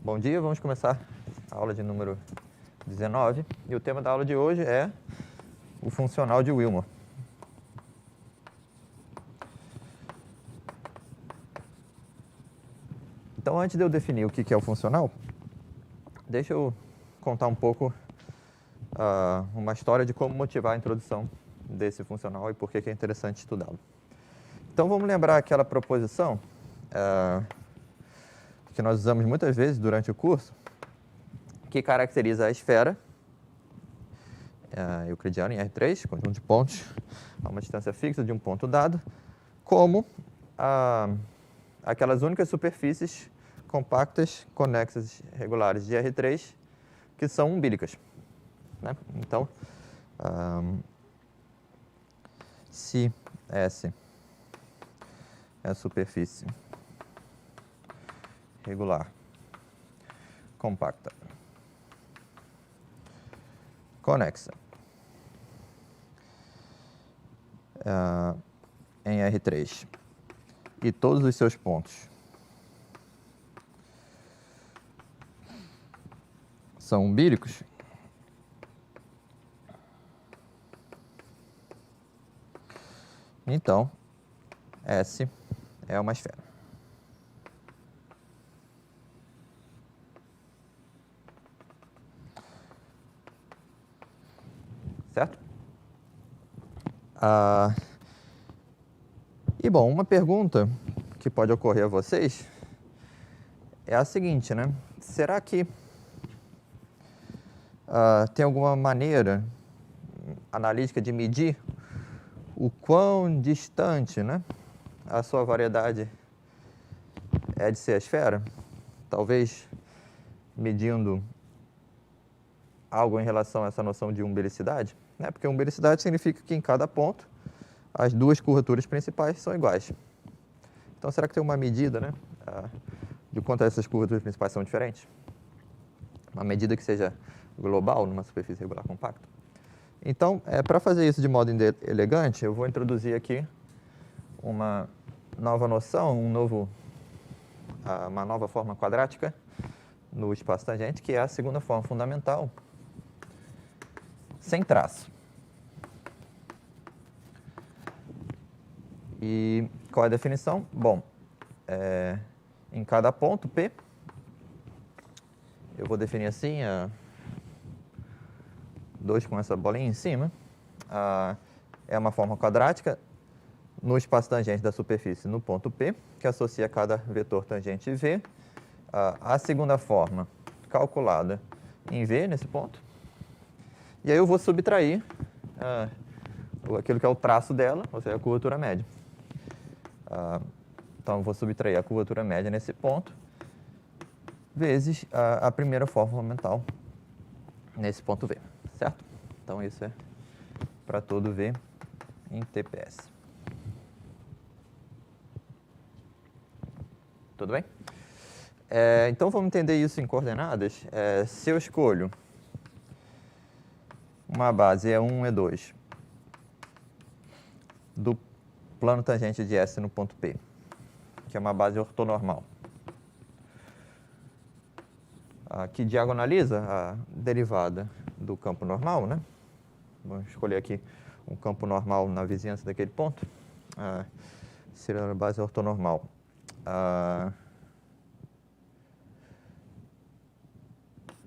Bom dia, vamos começar a aula de número 19. E o tema da aula de hoje é o funcional de Willmore. Então, antes de eu definir o que é o funcional, deixa eu contar um pouco uma história de como motivar a introdução desse funcional e por que é interessante estudá-lo. Então, vamos lembrar aquela proposição que nós usamos muitas vezes durante o curso, que caracteriza a esfera euclidiana em R3, conjunto de pontos a uma distância fixa de um ponto dado, como aquelas únicas superfícies compactas, conexas, regulares de R3, que são umbílicas, né? Então, se S é a superfície regular, compacta, conexa em R3 e todos os seus pontos são umbílicos, então S é uma esfera. Certo? E, bom, uma pergunta que pode ocorrer a vocês é a seguinte, né? Será que tem alguma maneira analítica de medir o quão distante, né, a sua variedade é de ser a esfera? Talvez medindo algo em relação a essa noção de umbilicidade, né? Porque umbilicidade significa que em cada ponto as duas curvaturas principais são iguais. Então, será que tem uma medida, né, de quanto essas curvaturas principais são diferentes? Uma medida que seja global numa superfície regular compacta? Então, para fazer isso de modo elegante, eu vou introduzir aqui uma nova noção, uma nova forma quadrática no espaço tangente, que é a segunda forma fundamental, sem traço. E qual é a definição? Bom, em cada ponto P, eu vou definir assim, 2 com essa bolinha em cima, é uma forma quadrática no espaço tangente da superfície no ponto P, que associa cada vetor tangente V. A segunda forma calculada em V, nesse ponto. E aí eu vou subtrair aquilo que é o traço dela, ou seja, a curvatura média. Então, eu vou subtrair a curvatura média nesse ponto, vezes a primeira forma fundamental nesse ponto V, certo? Então, isso é para todo V em TPS. Tudo bem? Então, vamos entender isso em coordenadas. Se eu escolho uma base E1, E2 do plano tangente de S no ponto P, que é uma base ortonormal, que diagonaliza a derivada do campo normal, né? Vamos escolher aqui um campo normal na vizinhança daquele ponto. Seria a base ortonormal.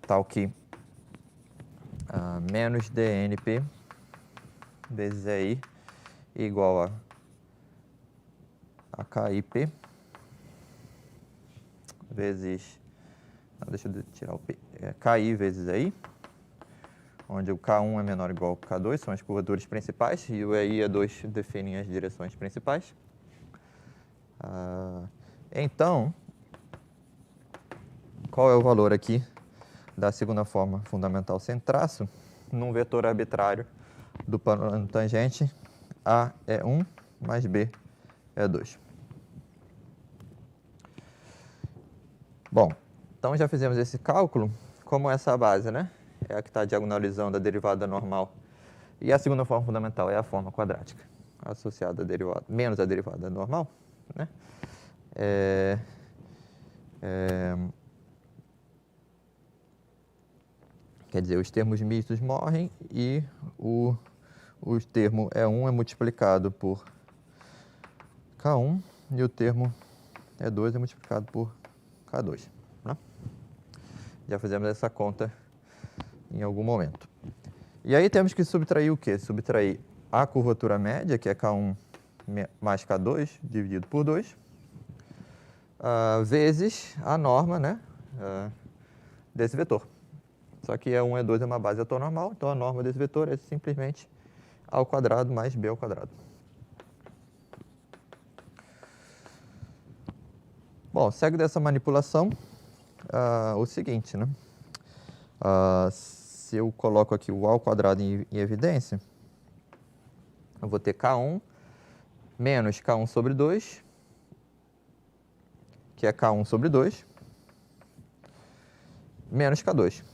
Tal que menos DNP vezes EI igual a KIP vezes, deixa eu tirar o P, KI vezes EI, onde o K1 é menor ou igual ao K2, são as curvaturas principais, e o EI e E2 definem as direções principais. Então, qual é o valor aqui da segunda forma fundamental sem traço num vetor arbitrário do plano tangente? A é 1 mais B é 2. Bom, então já fizemos esse cálculo. Como essa base, né, é a que está diagonalizando a derivada normal, e a segunda forma fundamental é a forma quadrática associada à derivada, menos a derivada normal, né? Quer dizer, os termos mistos morrem e o termo E1 é multiplicado por K1 e o termo E2 é multiplicado por K2. Né? Já fizemos essa conta em algum momento. E aí temos que subtrair o quê? Subtrair a curvatura média, que é K1 mais K2, dividido por 2, vezes a norma, né, desse vetor. Só que E1 e E2 é uma base ortonormal, então a norma desse vetor é simplesmente A ao quadrado mais B ao quadrado. Bom, segue dessa manipulação o seguinte, né? Se eu coloco aqui o A ao quadrado em evidência, eu vou ter K1 menos K1 sobre 2, que é K1 sobre 2, menos K2.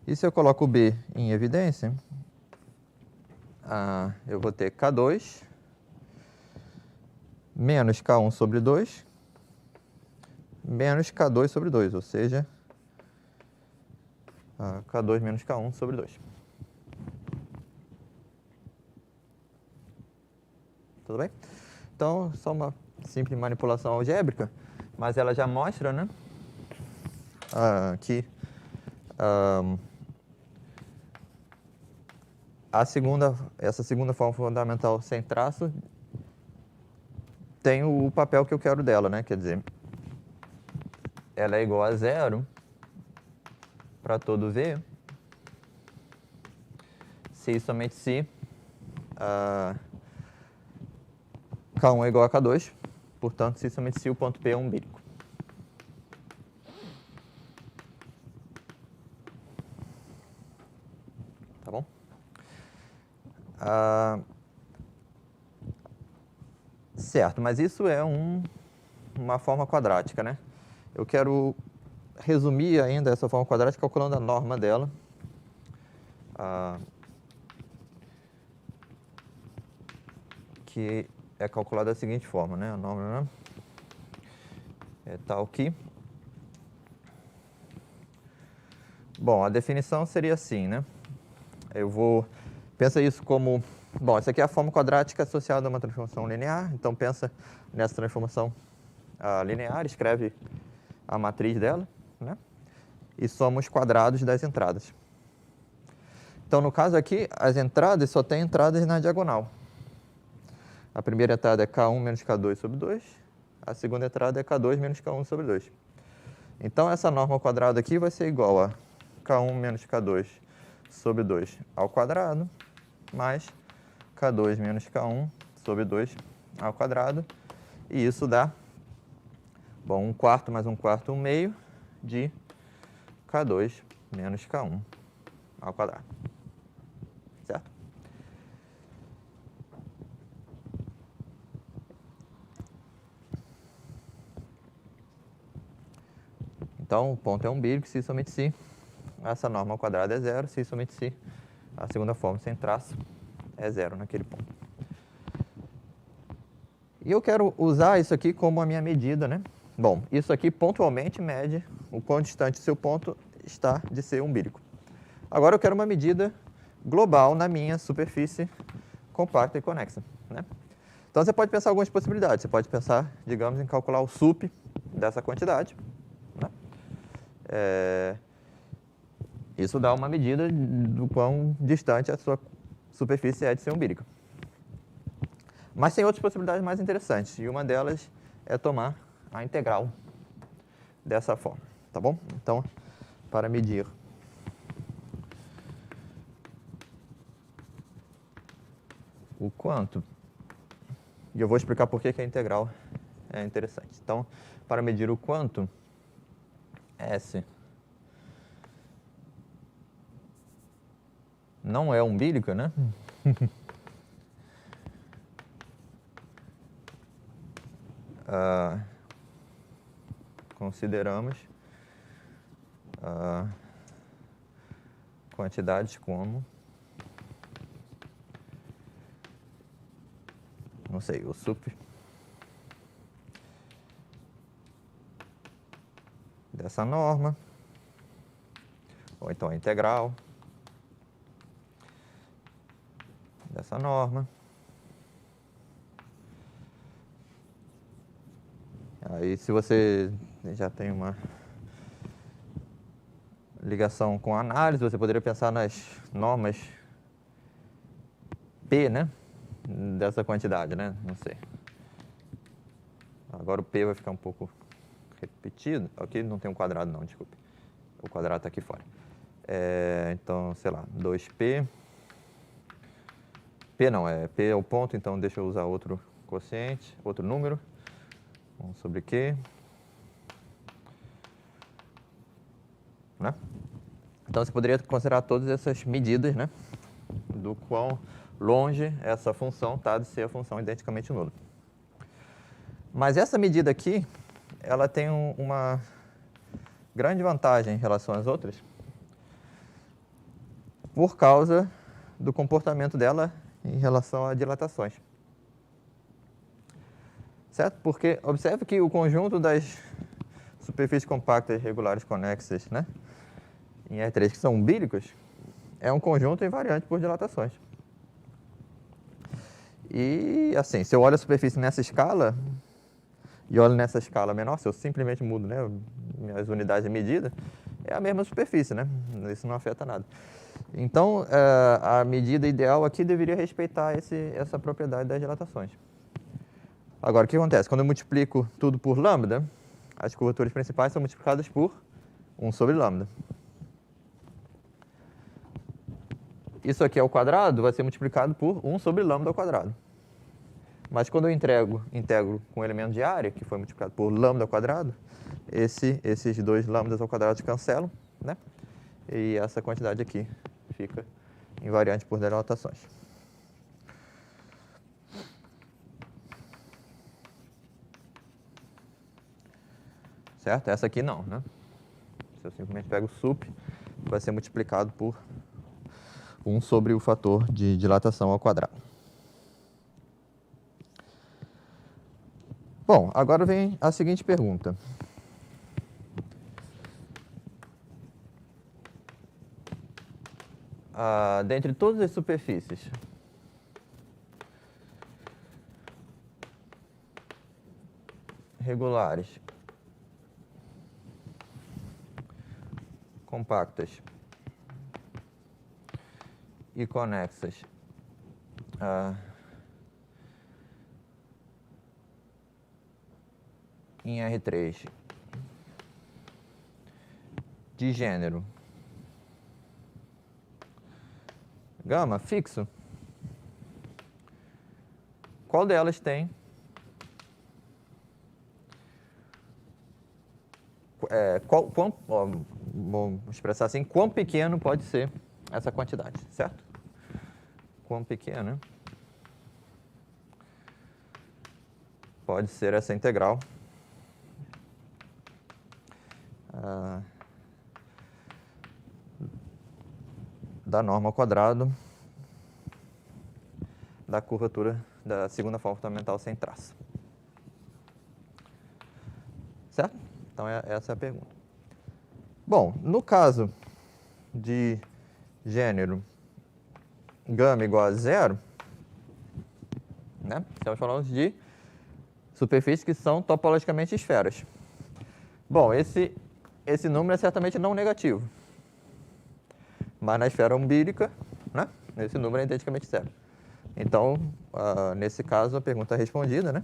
E se eu coloco o B em evidência, eu vou ter K2 menos K1 sobre 2, menos K2 sobre 2, ou seja, K2 menos K1 sobre 2. Tudo bem? Então, só uma simples manipulação algébrica, mas ela já mostra, né, que essa segunda forma fundamental sem traço tem o papel que eu quero dela, né? Quer dizer, ela é igual a zero para todo V, se e somente se K1 é igual a K2, portanto, se e somente se o ponto P é umbílico. Tá bom? Certo, mas isso é uma forma quadrática, né? Eu quero resumir ainda essa forma quadrática calculando a norma dela. Que é calculada da seguinte forma, né? A norma, né, é tal que... Bom, a definição seria assim, né? Pensa isso como... Bom, essa aqui é a forma quadrática associada a uma transformação linear. Então, pensa nessa transformação linear, escreve a matriz dela, né? E soma os quadrados das entradas. Então, no caso aqui, as entradas só tem entradas na diagonal. A primeira entrada é K1 menos K2 sobre 2. A segunda entrada é K2 menos K1 sobre 2. Então, essa norma ao quadrado aqui vai ser igual a K1 menos K2 sobre 2 ao quadrado, mais K2 menos K1 sobre 2 ao quadrado. E isso dá, bom, 1/4 mais 1/4, 1/2 de K2 menos K1 ao quadrado. Certo? Então, o ponto é umbílico, se e somente se essa norma ao quadrado é zero, se e somente se a segunda forma sem traço é zero naquele ponto. E eu quero usar isso aqui como a minha medida, né? Bom, isso aqui pontualmente mede o quão distante seu ponto está de ser umbílico. Agora eu quero uma medida global na minha superfície compacta e conexa, né? Então você pode pensar algumas possibilidades. Você pode pensar, digamos, em calcular o sup dessa quantidade, né? Isso dá uma medida do quão distante a sua superfície é de ser umbílica. Mas tem outras possibilidades mais interessantes, e uma delas é tomar a integral dessa forma, tá bom? Então, para medir o quanto, e eu vou explicar por que a integral é interessante. Então, para medir o quanto S não é umbílica, né? Consideramos quantidades como, não sei, o sup dessa norma, ou então a integral dessa norma. Aí, se você já tem uma ligação com a análise, você poderia pensar nas normas P, né? Dessa quantidade, né? Não sei. Agora o P vai ficar um pouco repetido. Aqui não tem um quadrado não, desculpe. O quadrado está aqui fora. Então, sei lá, 2P. P não, P é o ponto, então deixa eu usar outro quociente, outro número. 1 sobre Q. Né? Então, você poderia considerar todas essas medidas, né? Do quão longe essa função está de ser a função identicamente nula. Mas essa medida aqui, ela tem uma grande vantagem em relação às outras, por causa do comportamento dela em relação a dilatações. Certo? Porque observe que o conjunto das superfícies compactas regulares conexas, né, em R3, que são umbílicos, é um conjunto invariante por dilatações. E, assim, se eu olho a superfície nessa escala, e olho nessa escala menor, se eu simplesmente mudo, né, as unidades de medida, é a mesma superfície, né? Isso não afeta nada. Então, a medida ideal aqui deveria respeitar essa propriedade das dilatações. Agora, o que acontece? Quando eu multiplico tudo por lambda, as curvaturas principais são multiplicadas por 1 sobre lambda. Isso aqui ao quadrado vai ser multiplicado por 1 sobre lambda ao quadrado. Mas quando eu integro com o elemento de área, que foi multiplicado por lambda ao quadrado, esses dois lambdas ao quadrado se cancelam, né? E essa quantidade aqui fica invariante por dilatações. Certo? Essa aqui não, né? Se eu simplesmente pego o sup, vai ser multiplicado por 1 sobre o fator de dilatação ao quadrado. Bom, agora vem a seguinte pergunta. Dentre todas as superfícies, regulares, compactas e conexas em R3 de gênero gama fixo, qual delas tem vou expressar assim, quão pequeno pode ser essa quantidade, certo? Quão pequena pode ser essa integral da norma ao quadrado da curvatura da segunda forma fundamental sem traço. Certo? Então, essa é a pergunta. Bom, no caso de gênero gama igual a zero, né, estamos falando de superfícies que são topologicamente esferas. Bom, esse número é certamente não negativo. Mas na esfera umbílica, né, esse número é identicamente zero. Então, nesse caso, a pergunta é respondida, né?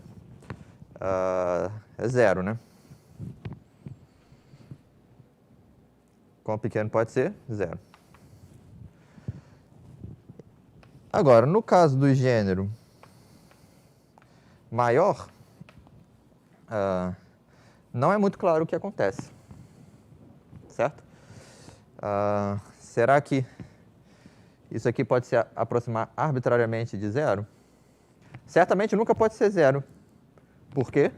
É zero, né? Quão pequeno pode ser? Zero. Agora, no caso do gênero maior, não é muito claro o que acontece. Certo? Será que isso aqui pode se aproximar arbitrariamente de zero? Certamente nunca pode ser zero. Por quê?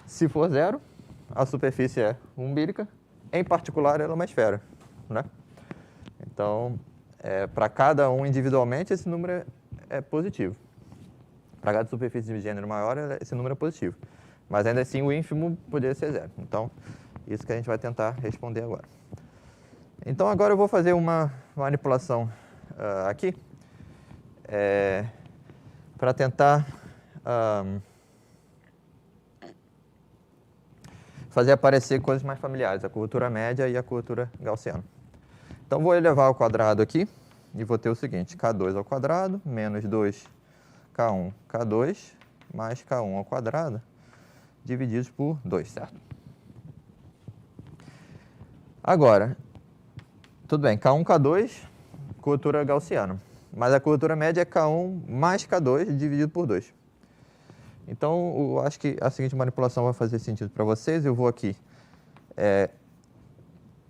Se for zero, a superfície é umbílica, em particular ela é uma esfera, né? Então, para cada um individualmente, esse número é positivo. Para cada superfície de gênero maior, esse número é positivo. Mas ainda assim, o ínfimo poderia ser zero. Então, Isso que a gente vai tentar responder agora. Então, agora eu vou fazer uma manipulação aqui para tentar fazer aparecer coisas mais familiares, a curvatura média e a curvatura gaussiana. Então, vou elevar ao quadrado aqui e vou ter o seguinte, K2 ao quadrado menos 2K1, K2 mais K1 ao quadrado divididos por 2, certo? Agora, tudo bem, K1, K2, curvatura gaussiana. Mas a curvatura média é K1 mais K2 dividido por 2. Então, eu acho que a seguinte manipulação vai fazer sentido para vocês. Eu vou aqui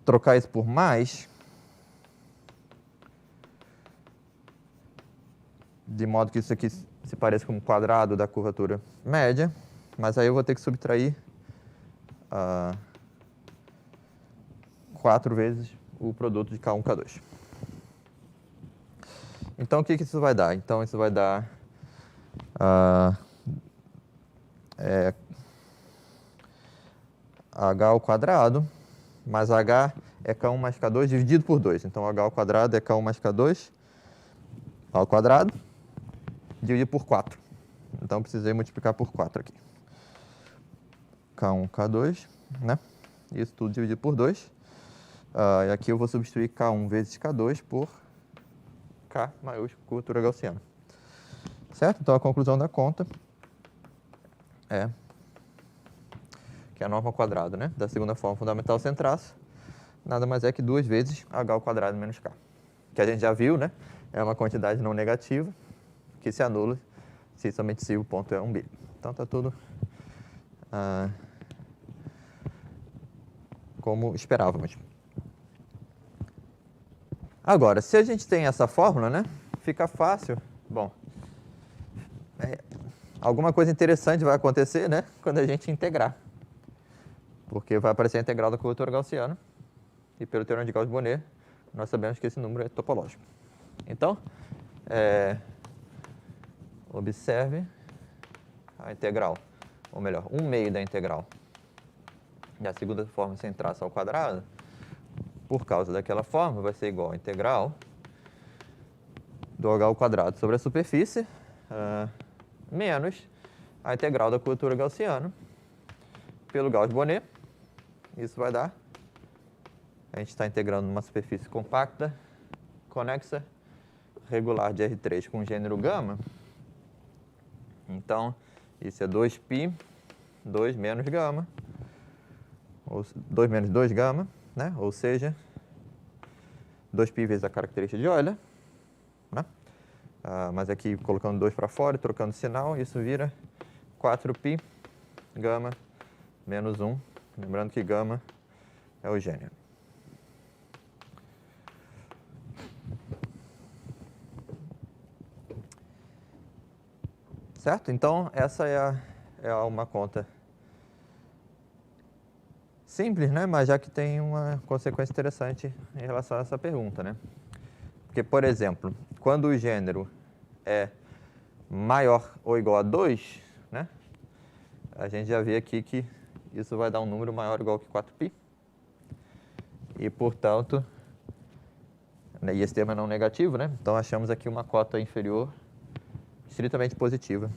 trocar isso por mais, de modo que isso aqui se pareça com o quadrado da curvatura média, mas aí eu vou ter que subtrair 4 vezes o produto de K1 e K2. Então, o que isso vai dar? Então, isso vai dar H ao quadrado, mais H é K1 mais K2 dividido por 2. Então, H ao quadrado é K1 mais K2 ao quadrado dividido por 4. Então, precisei multiplicar por 4 aqui. K1, K2, né? Isso tudo dividido por 2. E aqui eu vou substituir K1 vezes K2 por K maiúsculo, curvatura gaussiana. Certo? Então, a conclusão da conta é que a norma ao quadrado, né, da segunda forma fundamental sem traço, nada mais é que 2 vezes H ao quadrado menos K. Que a gente já viu, né? É uma quantidade não negativa que se anula somente se o ponto é 1 bilhão. Então, está tudo como esperávamos. Agora, se a gente tem essa fórmula, né, fica fácil. Bom, alguma coisa interessante vai acontecer, né, quando a gente integrar. Porque vai aparecer a integral da curvatura gaussiana. E pelo teorema de Gauss-Bonnet, nós sabemos que esse número é topológico. Então, observe a integral, ou melhor, 1/2 da integral da segunda forma sem traço ao quadrado, por causa daquela forma, vai ser igual a integral do H ao quadrado sobre a superfície, menos a integral da curvatura gaussiana pelo Gauss-Bonnet. Isso vai dar, a gente está integrando uma superfície compacta, conexa, regular de R3 com gênero gama. Então, isso é 2π, 2 menos gama, ou 2 menos 2 gama, né? Ou seja, 2π vezes a característica de Euler, né? Mas aqui colocando 2 para fora e trocando sinal, isso vira 4π gama menos 1. Lembrando que gama é o gênero. Certo? Então, essa é uma conta simples, né? Mas já que tem uma consequência interessante em relação a essa pergunta, né? Porque, por exemplo, quando o gênero é maior ou igual a 2, né? A gente já vê aqui que isso vai dar um número maior ou igual que 4π. E, portanto, né, e esse termo é não negativo, né? Então, achamos aqui uma cota inferior estritamente positiva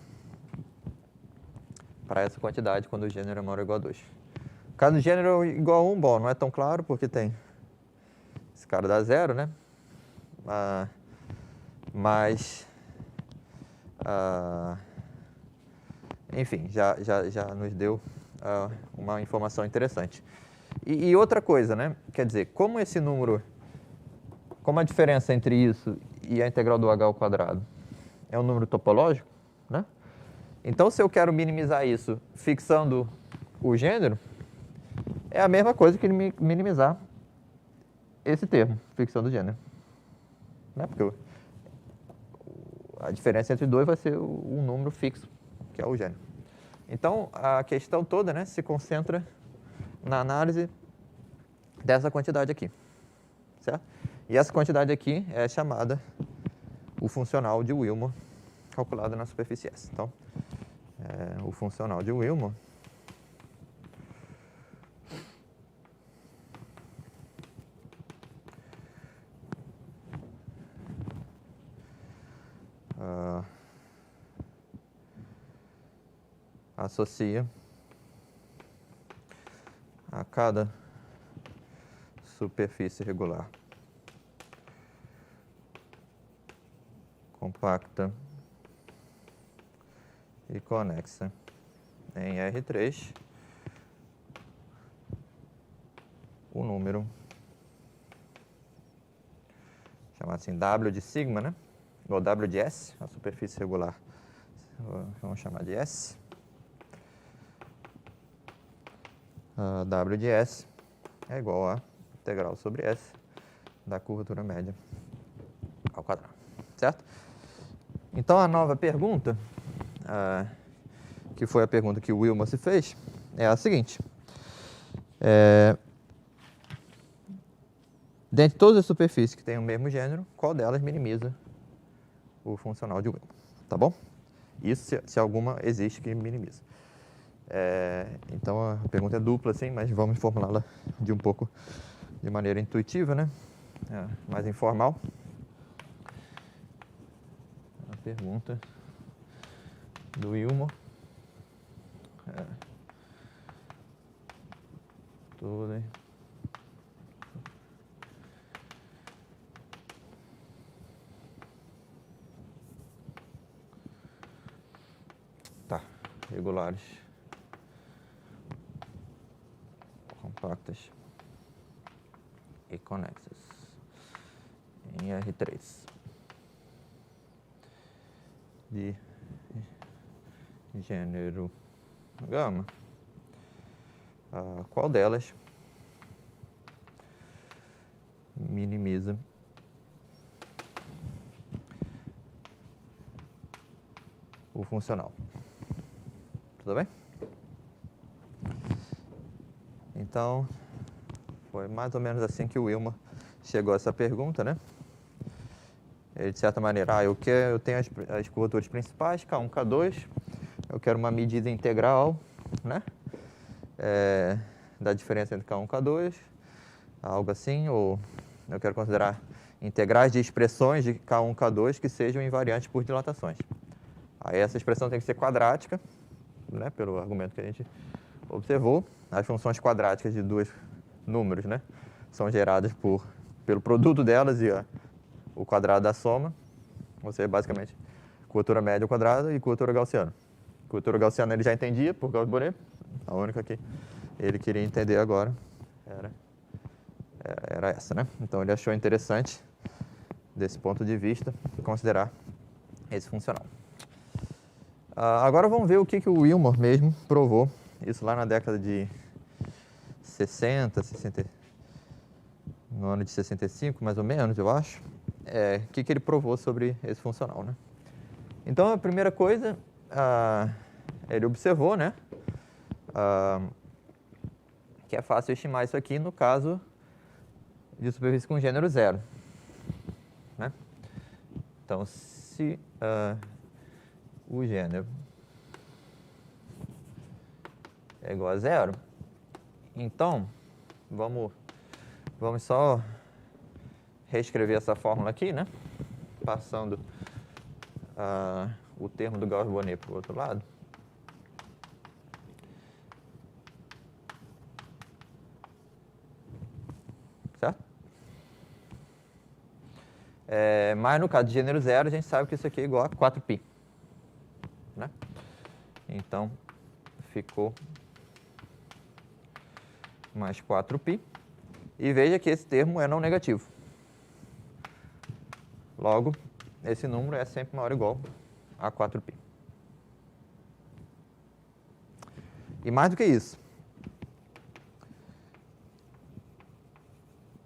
para essa quantidade quando o gênero é maior ou igual a 2. Caso o gênero é igual a 1, bom, não é tão claro porque tem esse cara dá 0, né? Mas, enfim, já nos deu uma informação interessante. E outra coisa, né? Quer dizer, como esse número, como a diferença entre isso e a integral do H ao quadrado é um número topológico, né? Então, se eu quero minimizar isso fixando o gênero, é a mesma coisa que minimizar esse termo, fixando o gênero. Né? Porque a diferença entre dois vai ser um número fixo, que é o gênero. Então, a questão toda, né, se concentra na análise dessa quantidade aqui, certo? E essa quantidade aqui é chamada o funcional de Willmore, calculado na superfície S. Então, o funcional de Willmore associa a cada superfície regular compacta e conexa em R3 o número chamado assim W de sigma, né? Ou W de S, a superfície regular, vamos chamar de S. W de S é igual a integral sobre S da curvatura média ao quadrado, certo? Então, a nova pergunta, que foi a pergunta que o Wilma se fez, é a seguinte. Dentre todas as superfícies que têm o mesmo gênero, qual delas minimiza o funcional de Wilma? Tá bom? Isso se alguma existe que minimiza. Então, a pergunta é dupla, assim, mas vamos formulá-la de maneira intuitiva, né? Mais informal. A pergunta do Wilma. Tudo, hein? Tá, regulares, compactas e conexas em R3 de gênero gama. Qual delas minimiza o funcional? Tudo bem? Então, foi mais ou menos assim que o Wilma chegou a essa pergunta, né? Ele, de certa maneira, eu tenho as curvaturas principais, K1, K2, eu quero uma medida integral, né? Da diferença entre K1 e K2, algo assim, ou eu quero considerar integrais de expressões de K1 e K2 que sejam invariantes por dilatações. Aí essa expressão tem que ser quadrática, né, pelo argumento que a gente observou. As funções quadráticas de dois números, né, são geradas pelo produto delas e o quadrado da soma, ou seja, basicamente curvatura média ao quadrado e curvatura gaussiana. Curvatura gaussiana ele já entendia por Gauss-Bonnet, a única que ele queria entender agora era essa, né? Então ele achou interessante, desse ponto de vista, considerar esse funcional. Agora vamos ver o que o Wilmore mesmo provou, isso lá na década de 60, no ano de 65, mais ou menos, eu acho. O que ele provou sobre esse funcional, né? Então, a primeira coisa, ele observou, né, que é fácil estimar isso aqui no caso de superfície com gênero zero, né? Então, se o gênero é igual a zero, então, vamos só reescrever essa fórmula aqui, né? Passando o termo do Gauss-Bonnet para o outro lado. Certo? Mas no caso de gênero zero, a gente sabe que isso aqui é igual a 4π. Né? Então, ficou mais 4π. E veja que esse termo é não negativo. Logo, esse número é sempre maior ou igual a 4π. E mais do que isso,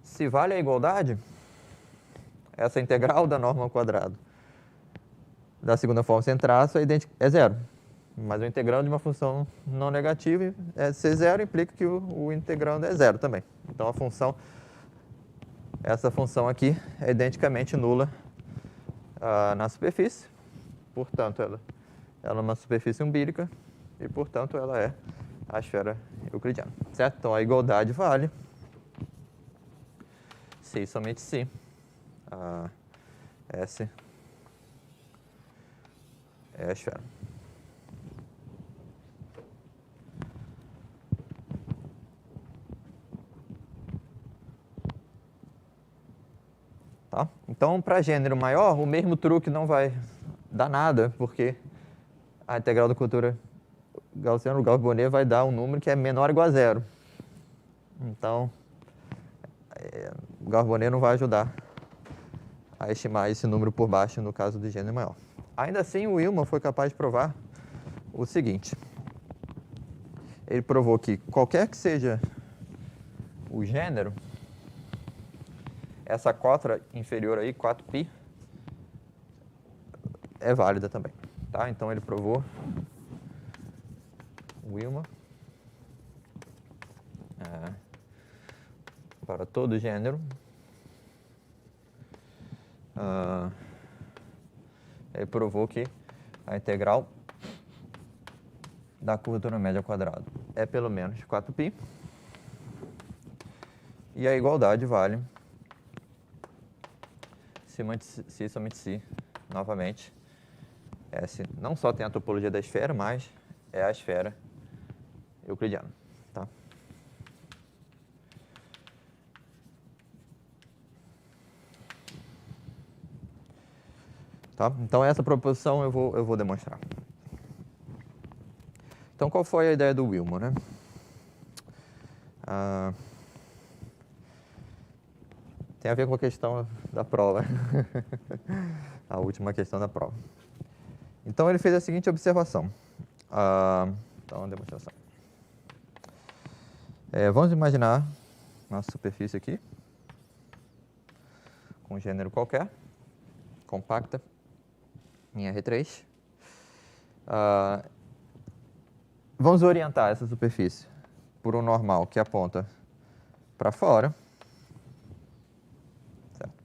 se vale a igualdade, essa integral da norma ao quadrado da segunda forma sem traço é zero. Mas o integrando de uma função não negativa, ser zero implica que o integrando é zero também. Então, essa função aqui é identicamente nula na superfície. Portanto, ela é uma superfície umbilical e, portanto, ela é a esfera euclidiana. Certo? Então, a igualdade vale se e somente se S é a esfera. Tá? Então, para gênero maior, o mesmo truque não vai dar nada, porque a integral da curvatura gaussiana, o Gauss-Bonnet, vai dar um número que é menor ou igual a zero. Então, o Gauss-Bonnet não vai ajudar a estimar esse número por baixo no caso do gênero maior. Ainda assim, o Willman foi capaz de provar o seguinte. Ele provou que qualquer que seja o gênero, essa cota inferior aí, 4π, é válida também. Tá? Então ele provou o Willman para todo gênero. Ele provou que a integral da curvatura média ao quadrado é pelo menos 4π. E a igualdade vale se somente se, novamente, S não só tem a topologia da esfera, mas é a esfera euclidiana. Tá? Tá? Então, essa proposição eu vou demonstrar. Então, qual foi a ideia do Willman, né? Tem a ver com a questão da prova. A última questão da prova. Então, ele fez a seguinte observação. Então, uma demonstração. Vamos imaginar nossa superfície aqui, com um gênero qualquer, compacta, em R3. Vamos orientar essa superfície por um normal que aponta para fora. Certo.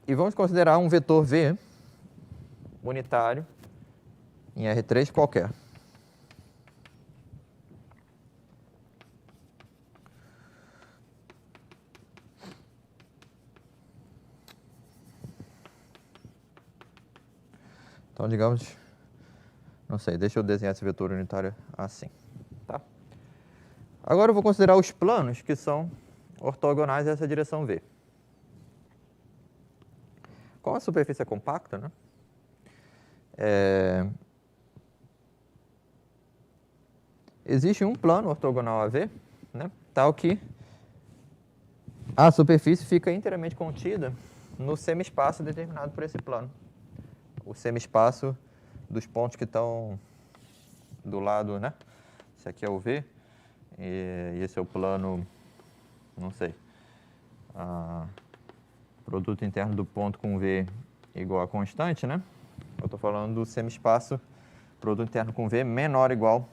E vamos considerar um vetor V unitário em R3 qualquer. Então, digamos, não sei, deixa eu desenhar esse vetor unitário assim. Tá? Agora eu vou considerar os planos que são ortogonais a essa direção V. Como a superfície é compacta, né? Existe um plano ortogonal a V, né? Tal que a superfície fica inteiramente contida no semi-espaço determinado por esse plano. O semi-espaço dos pontos que estão do lado, né? Esse aqui é o V, e esse é o plano, não sei, produto interno do ponto com V igual a constante, né? Eu estou falando do semi-espaço produto interno com V menor ou igual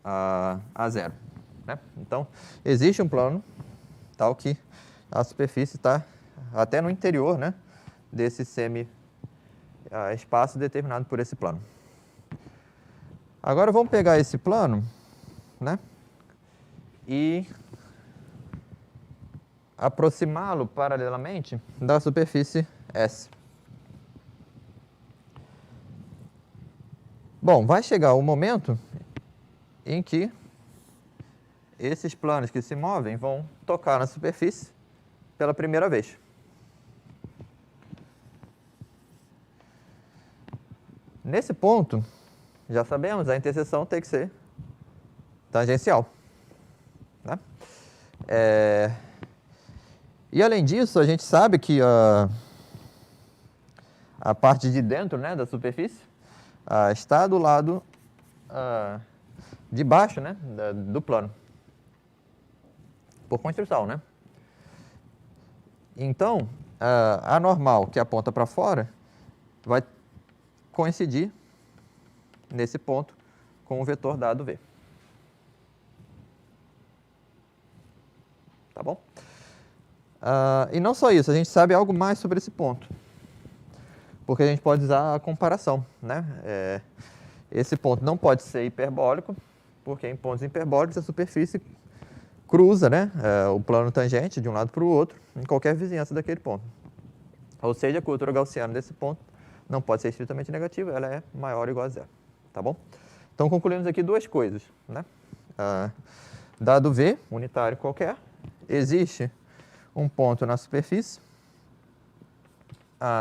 a zero. Né? Então, existe um plano tal que a superfície está até no interior, né, desse semi-espaço determinado por esse plano. Agora, vamos pegar esse plano, né, e aproximá-lo paralelamente da superfície S. Bom, vai chegar o momento em que esses planos que se movem vão tocar na superfície pela primeira vez. Nesse ponto, já sabemos, a interseção tem que ser tangencial. Né? E além disso, a gente sabe que a parte de dentro, né, da superfície está do lado de baixo, né, do plano, por construção, né? Então, a normal que aponta para fora vai coincidir nesse ponto com o vetor dado V. Tá bom? E não só isso, a gente sabe algo mais sobre esse ponto, porque a gente pode usar a comparação, né? Esse ponto não pode ser hiperbólico, porque em pontos hiperbólicos a superfície cruza, né, o plano tangente de um lado para o outro em qualquer vizinhança daquele ponto. Ou seja, a curvatura gaussiana desse ponto não pode ser estritamente negativa, ela é maior ou igual a zero. Tá bom? Então, concluímos aqui duas coisas, né? Dado V, unitário qualquer, existe um ponto na superfície,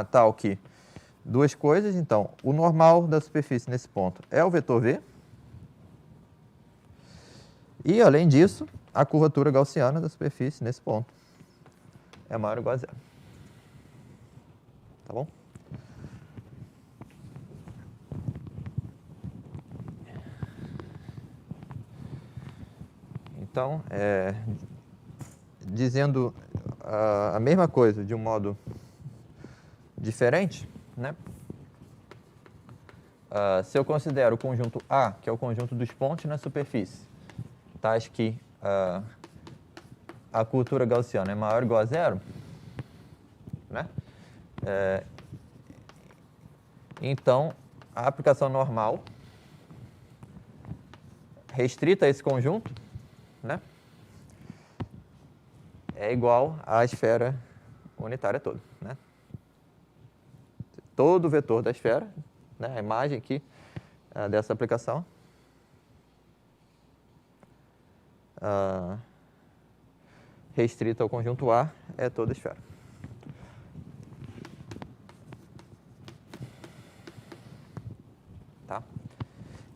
tal que duas coisas. Então, o normal da superfície nesse ponto é o vetor V. E, além disso, a curvatura gaussiana da superfície nesse ponto é maior ou igual a zero. Tá bom? Então, dizendo a mesma coisa de um modo diferente, né? Se eu considero o conjunto A, que é o conjunto dos pontos na superfície, tais que a curvatura gaussiana é maior ou igual a zero, né? Então, a aplicação normal restrita a esse conjunto, né, é igual à esfera unitária toda, né? Todo o vetor da esfera, né, a imagem aqui dessa aplicação, restrita ao conjunto A, é toda a esfera. Tá?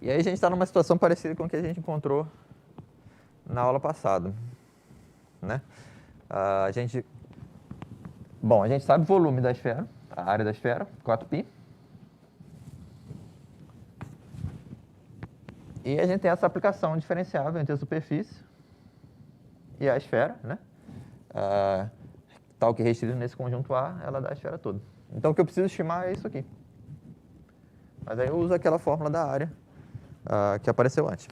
E aí a gente está numa situação parecida com o que a gente encontrou na aula passada, né? A gente sabe o volume da esfera, a área da esfera, 4π. E a gente tem essa aplicação diferenciável entre a superfície e a esfera, né? Tal que restrita nesse conjunto A, ela dá a esfera toda. Então, o que eu preciso estimar é isso aqui. Mas aí eu uso aquela fórmula da área que apareceu antes.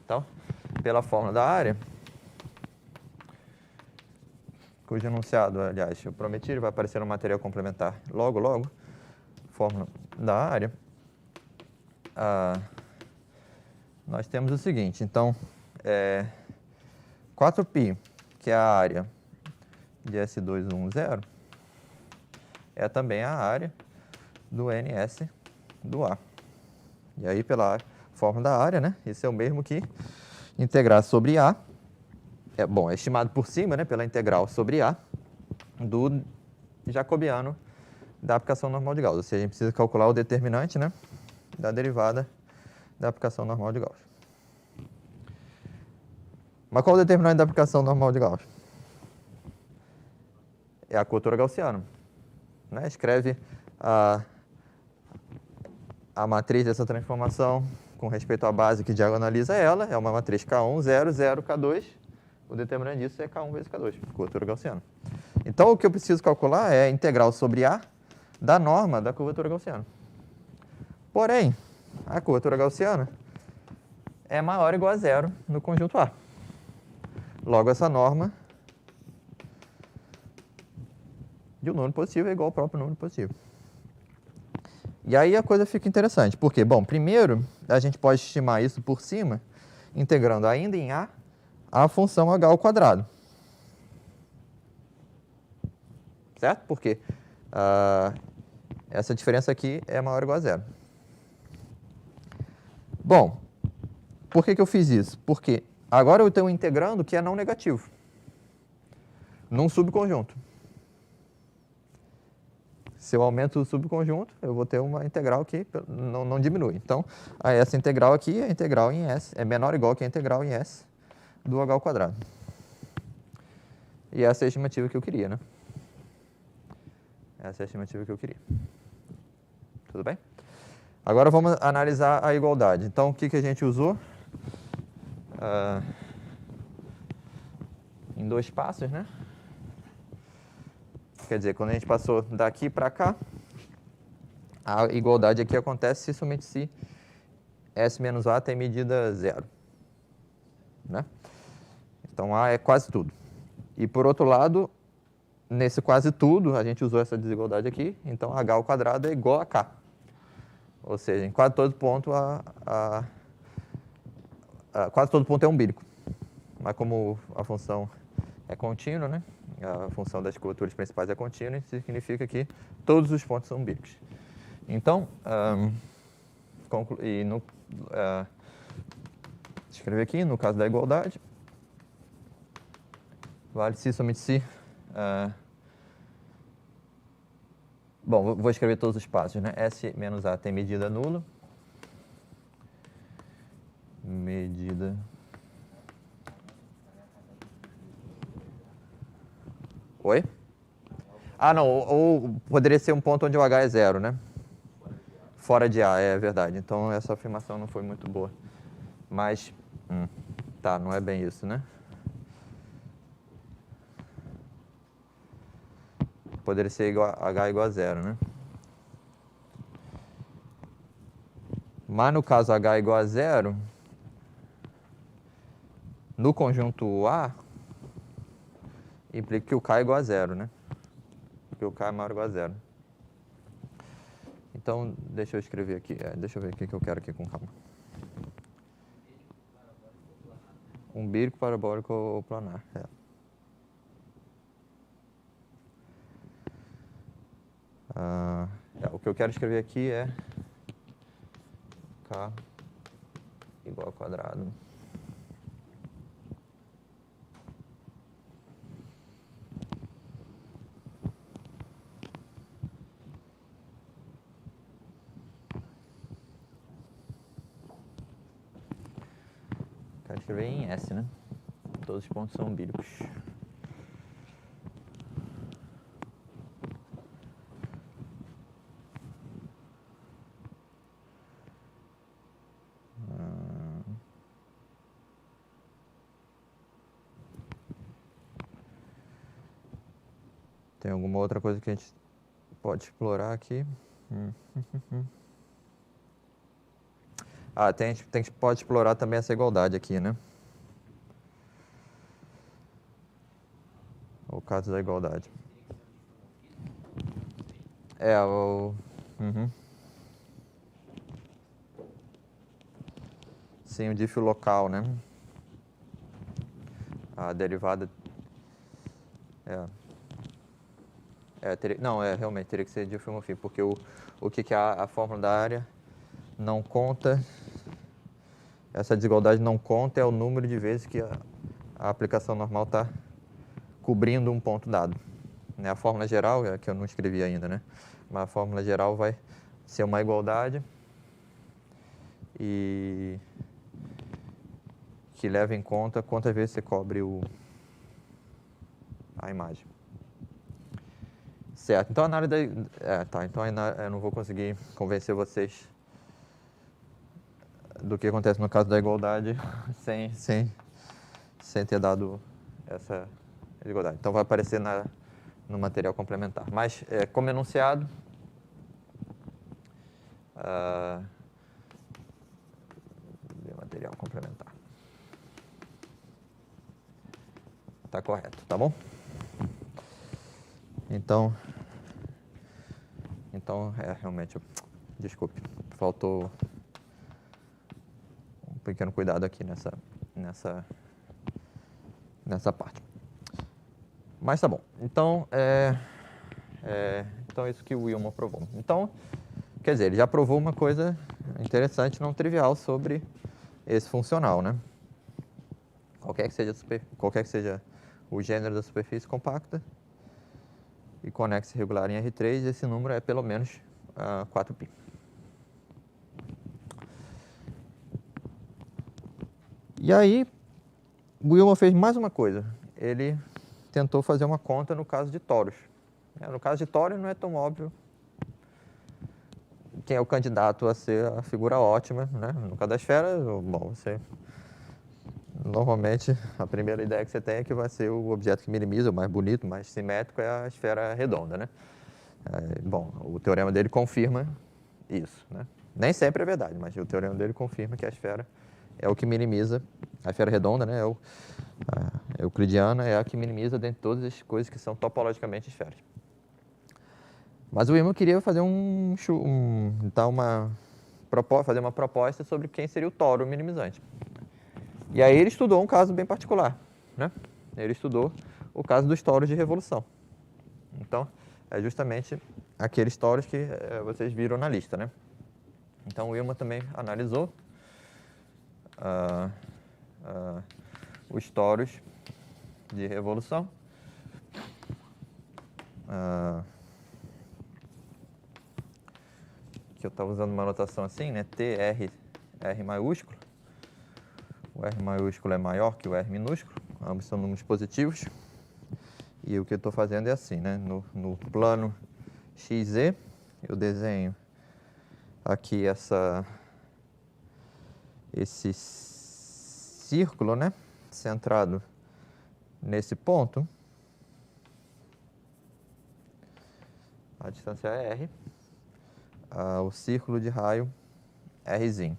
Então, pela fórmula da área, cujo enunciado, aliás, eu prometi, vai aparecer no material complementar logo, fórmula da área, nós temos o seguinte. Então, 4π, que é a área de S210, é também a área do NS do A. E aí, pela fórmula da área, né, isso é o mesmo que integrar sobre A, é estimado por cima, né, pela integral sobre A do jacobiano da aplicação normal de Gauss. Ou seja, a gente precisa calcular o determinante, né, da derivada da aplicação normal de Gauss. Mas qual é o determinante da aplicação normal de Gauss? É a curvatura gaussiana, né? Escreve a matriz dessa transformação com respeito à base que diagonaliza ela, é uma matriz K1, 0, 0, K2. O determinante disso é K1 vezes K2, curvatura gaussiana. Então, o que eu preciso calcular é a integral sobre A da norma da curvatura gaussiana. Porém, a curvatura gaussiana é maior ou igual a zero no conjunto A. Logo, essa norma de um número positivo é igual ao próprio número positivo. E aí a coisa fica interessante, porque, primeiro, a gente pode estimar isso por cima, integrando ainda em A função h ao quadrado. Certo? Porque essa diferença aqui é maior ou igual a zero. Por que eu fiz isso? Porque agora eu estou integrando que é não negativo, num subconjunto. Se eu aumento o subconjunto, eu vou ter uma integral que não diminui. Então, essa integral aqui é a integral em S, é menor ou igual que a integral em S do h ao quadrado. E essa é a estimativa que eu queria, né? Essa é a estimativa que eu queria. Tudo bem? Agora vamos analisar a igualdade. Então, o que a gente usou? Em dois passos, né? Quer dizer, quando a gente passou daqui para cá, a igualdade aqui acontece se somente se S menos A tem medida zero, né? Então, A é quase tudo. E, por outro lado, nesse quase tudo, a gente usou essa desigualdade aqui, então h ao quadrado é igual a k. Ou seja, em quase todo ponto, quase todo ponto é umbírico. mas como a função é contínua, né? A função das curvaturas principais é contínua, isso significa que todos os pontos são bíblicos. Então, escrever aqui, no caso da igualdade, vale se somente se... bom, vou escrever todos os passos, né? S menos A tem medida nula. Medida... Oi? Ah, não, ou poderia ser um ponto onde o H é zero, né? Fora de A, é verdade. Então, essa afirmação não foi muito boa. Mas, tá, não é bem isso, né? Poderia ser H igual a zero, né? Mas no caso H igual a zero, no conjunto A, implica que o K é igual a zero, né? Porque o K é maior ou igual a zero. Então, deixa eu escrever aqui. Deixa eu ver o que eu quero aqui com calma. Umbírico, parabólico ou planar. O que eu quero escrever aqui é K igual ao quadrado. Quero escrever em S, né? Todos os pontos são umbíricos. Tem alguma outra coisa que a gente pode explorar aqui? A gente pode explorar também essa igualdade aqui, né? O caso da igualdade. Sim, o diff local, né? A derivada... realmente teria que ser diff homofim, porque o que a fórmula da área não conta, essa desigualdade não conta é o número de vezes que a aplicação normal está cobrindo um ponto dado. A fórmula geral, que eu não escrevi ainda, né? Mas a fórmula geral vai ser uma igualdade e que leva em conta quantas vezes você cobre a imagem. Certo, então a análise então eu não vou conseguir convencer vocês do que acontece no caso da igualdade sem ter dado essa igualdade. Então vai aparecer no material complementar. Mas, como enunciado, material complementar. Está correto, tá bom? Então realmente, desculpe, faltou um pequeno cuidado aqui nessa parte. Mas tá bom. Então, então é isso que o Willman provou. Então, quer dizer, ele já provou uma coisa interessante, não trivial, sobre esse funcional, né? Qualquer que seja o gênero da superfície compacta e conexo regular em R3, esse número é pelo menos 4π. E aí, o Willman fez mais uma coisa. Ele tentou fazer uma conta no caso de toros. No caso de tório não é tão óbvio quem é o candidato a ser a figura ótima, né? No caso da esfera, bom, normalmente a primeira ideia que você tem é que vai ser o objeto que minimiza, o mais bonito, mais simétrico, é a esfera redonda, né? Bom, o teorema dele confirma isso, né? Nem sempre é verdade, mas o teorema dele confirma que a esfera é o que minimiza, a esfera redonda, né? A euclidiana é a que minimiza dentre todas as coisas que são topologicamente esferas. Mas o Willman queria fazer fazer uma proposta sobre quem seria o toro minimizante. E aí ele estudou um caso bem particular, né? Ele estudou o caso dos toros de revolução. Então, é justamente aqueles toros que vocês viram na lista, né? Então, o Willman também analisou os toros de revolução. Que eu estava usando uma notação assim, né? R maiúsculo. O R maiúsculo é maior que o R minúsculo, ambos são números positivos. E o que eu estou fazendo é assim, né? No plano XZ, eu desenho aqui esse círculo, né? Centrado nesse ponto. A distância é R. O círculo de raio Rzinho.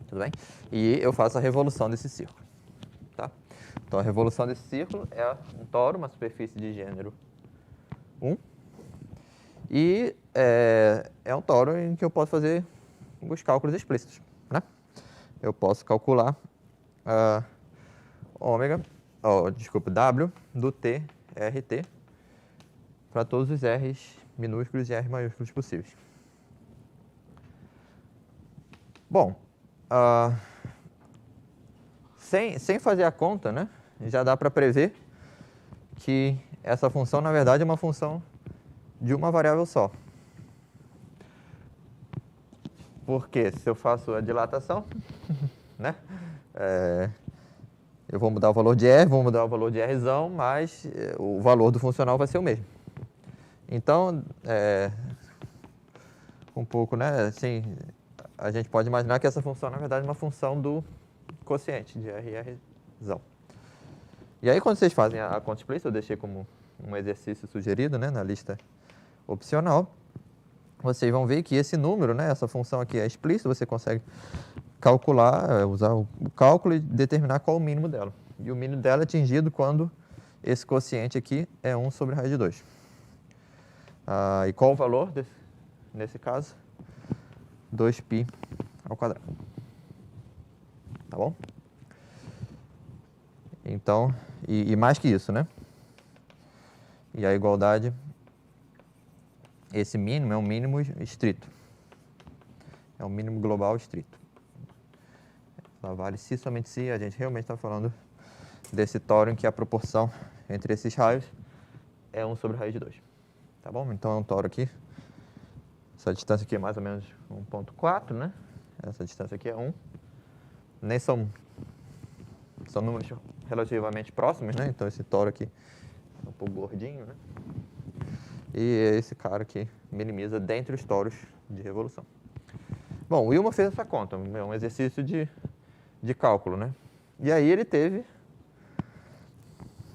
Tudo bem? E eu faço a revolução desse círculo. Tá? Então, a revolução desse círculo é um toro, uma superfície de gênero 1. E é um toro em que eu posso fazer os cálculos explícitos. Né? Eu posso calcular W do T, RT, para todos os R's minúsculos e R maiúsculos possíveis. Bom, sem fazer a conta, né, já dá para prever que essa função, na verdade, é uma função de uma variável só. Porque se eu faço a dilatação, né, eu vou mudar o valor de R, vou mudar o valor de Rzão, mas o valor do funcional vai ser o mesmo. Então, um pouco, né, assim, a gente pode imaginar que essa função, na verdade, é uma função do quociente de R e Rzão. E aí, quando vocês fazem a conta explícita, eu deixei como um exercício sugerido, né, na lista opcional, vocês vão ver que esse número, né, essa função aqui é explícita, você consegue calcular, usar o cálculo e determinar qual o mínimo dela. E o mínimo dela é atingido quando esse quociente aqui é 1 sobre raiz de 2. E qual o valor nesse caso? 2π ao quadrado. Tá bom? Então, e mais que isso, né? E a igualdade, esse mínimo é um mínimo estrito. É um mínimo global estrito. Ela vale se somente se a gente realmente está falando desse toro em que a proporção entre esses raios é 1 sobre raiz de 2. Tá bom? Então é um toro aqui. Essa distância aqui é mais ou menos 1,4, né? Essa distância aqui é 1. Nem são números relativamente próximos, né? Então esse toro aqui é um pouco gordinho, né? E esse cara aqui minimiza dentre os toros de revolução. Bom, o Willman fez essa conta, é um exercício de cálculo, né? E aí ele teve,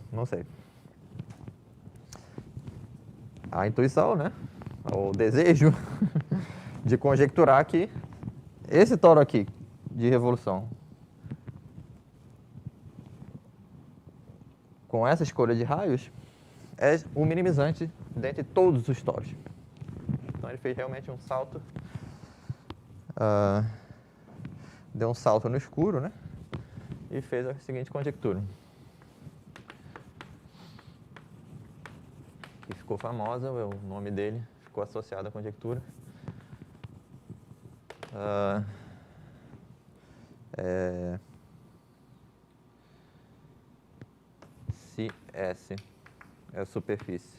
não sei, a intuição, né? O desejo de conjecturar que esse toro aqui de revolução, com essa escolha de raios, é o minimizante dentre todos os toros. Então ele fez realmente um salto, deu um salto no escuro, né? E fez a seguinte conjectura, que ficou famosa, o nome dele ficou associado à conjectura. Se S é a superfície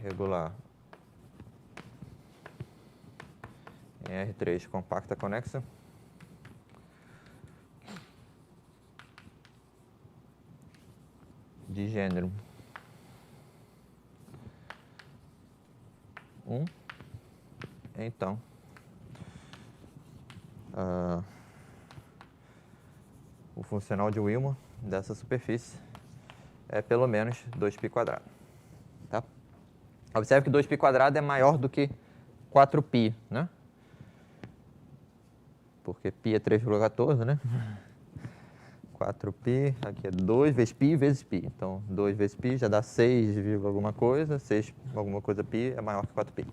regular em R3 compacta conexa, de gênero 1, então o funcional de Willman dessa superfície é pelo menos 2π². Tá? Observe que 2π² é maior do que 4π, né? Porque π é 3,14, né? 4π, aqui é 2 vezes π vezes π. Então, 2 vezes π já dá 6, alguma coisa. 6 alguma coisa π é maior que 4π.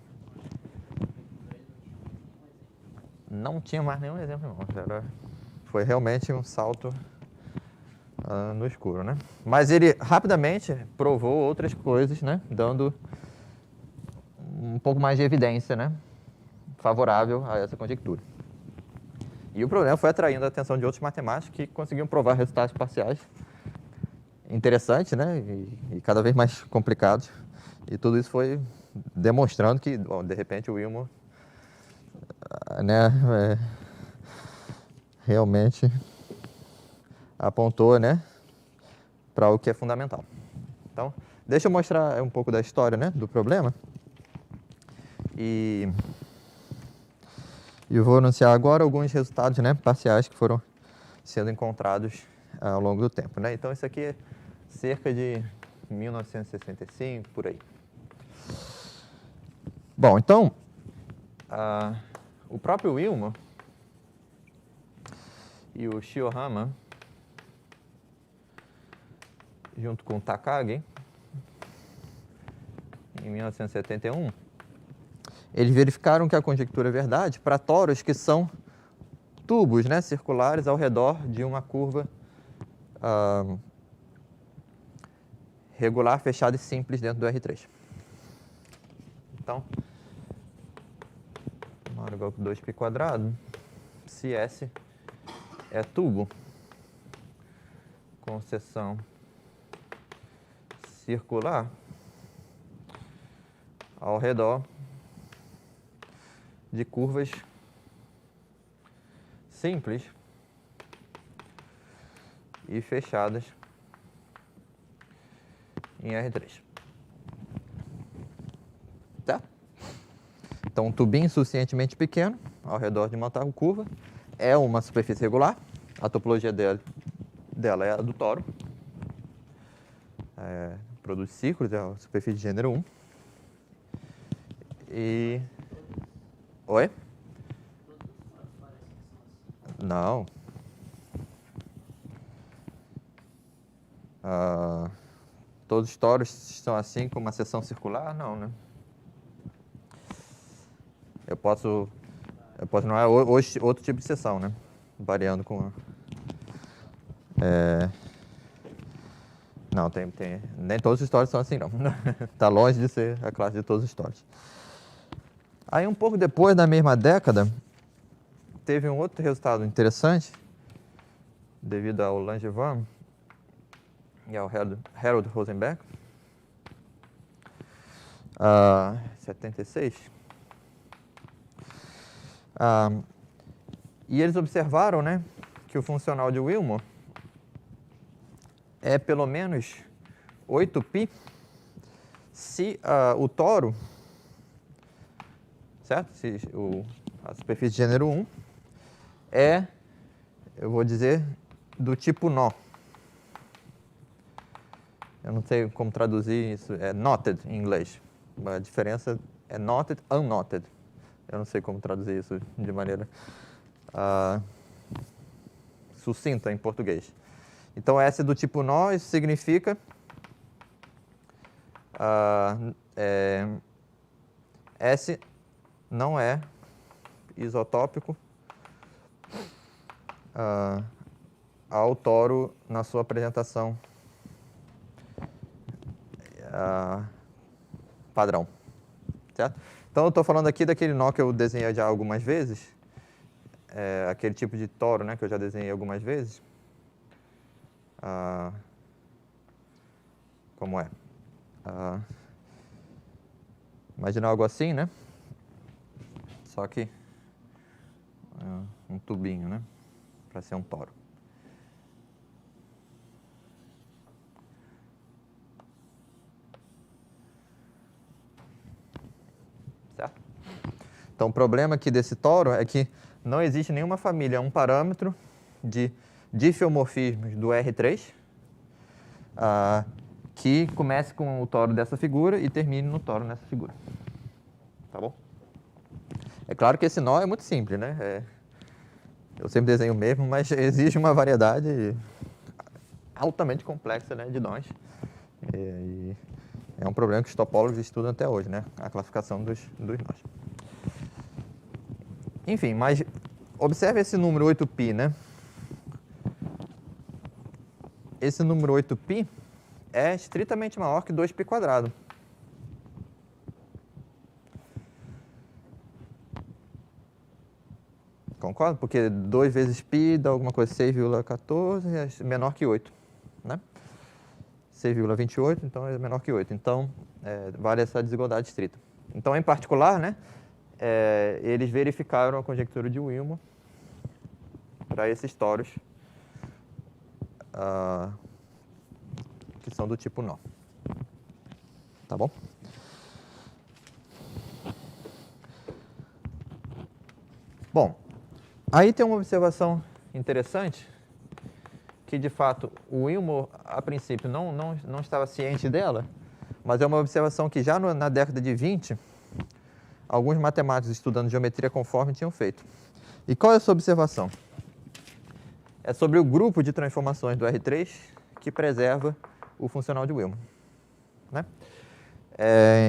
não tinha mais nenhum exemplo, não. Foi realmente um salto no escuro, né? Mas ele rapidamente provou outras coisas, né? Dando um pouco mais de evidência, né? Favorável a essa conjectura. E o problema foi atraindo a atenção de outros matemáticos que conseguiam provar resultados parciais interessantes, né? E cada vez mais complicados. E tudo isso foi demonstrando que, bom, de repente, o Wilmot, né, realmente apontou, né, para o que é fundamental. Então, deixa eu mostrar um pouco da história, né, do problema. E eu vou anunciar agora alguns resultados, né, parciais que foram sendo encontrados ao longo do tempo, né? Então, isso aqui é cerca de 1965, por aí. Bom, então, o próprio Wilmot e o Shiohama, junto com o Takagi, em 1971, eles verificaram que a conjectura é verdade para toros que são tubos, né, circulares ao redor de uma curva regular, fechada e simples dentro do R3. Então, maior ou igual que 2π², se S é tubo com seção circular ao redor de curvas simples e fechadas em R3. Tá? Então, um tubinho suficientemente pequeno ao redor de uma curva é uma superfície regular. A topologia dela é a do toro. Produz círculos, é a superfície de gênero 1. E... Oi? Não. Todos os toros são assim, com uma seção circular? Não, né? Eu posso não é hoje outro tipo de seção, né? Variando com... Não, nem todos os toros são assim, não. Está longe de ser a classe de todos os toros. Aí, um pouco depois, na mesma década, teve um outro resultado interessante, devido ao Langevin e ao Harold Rosenberg, 76. E eles observaram, né, que o funcional de Wilmot é pelo menos 8π se o toro, certo? Se a superfície de gênero 1 é, eu vou dizer, do tipo nó. Eu não sei como traduzir isso, é knotted em inglês. A diferença é knotted, unknotted. Eu não sei como traduzir isso de maneira sucinta em português. Então, S é do tipo nó, isso significa S não é isotópico ao toro na sua apresentação padrão, certo? Então, eu estou falando aqui daquele nó que eu desenhei já algumas vezes, aquele tipo de toro, né, que eu já desenhei algumas vezes. Como é? Imagina algo assim, né? Só que um tubinho, né? Para ser um toro. Certo? Então, o problema aqui desse toro é que não existe nenhuma família, um parâmetro de difeomorfismos do R3 que comece com o toro dessa figura e termine no toro nessa figura. Tá bom? É claro que esse nó é muito simples, né? Eu sempre desenho o mesmo, mas exige uma variedade altamente complexa, né, de nós. E é um problema que os topólogos estudam até hoje, né? A classificação dos nós. Enfim, mas observe esse número 8π, né? Esse número 8π é estritamente maior que 2π². Concorda? Porque 2 vezes π dá alguma coisa, 6,14, é menor que 8, né? 6,28, então é menor que 8. Então, vale essa desigualdade estrita. Então, em particular, né, eles verificaram a conjectura de Willmore para esses tórios que são do tipo nó. Tá bom? Bom, aí tem uma observação interessante, que de fato o Willmore, a princípio, não estava ciente dela, mas é uma observação que já na década de 20, alguns matemáticos estudando geometria conforme tinham feito. E qual é essa observação? É sobre o grupo de transformações do R3 que preserva o funcional de Willmore, né?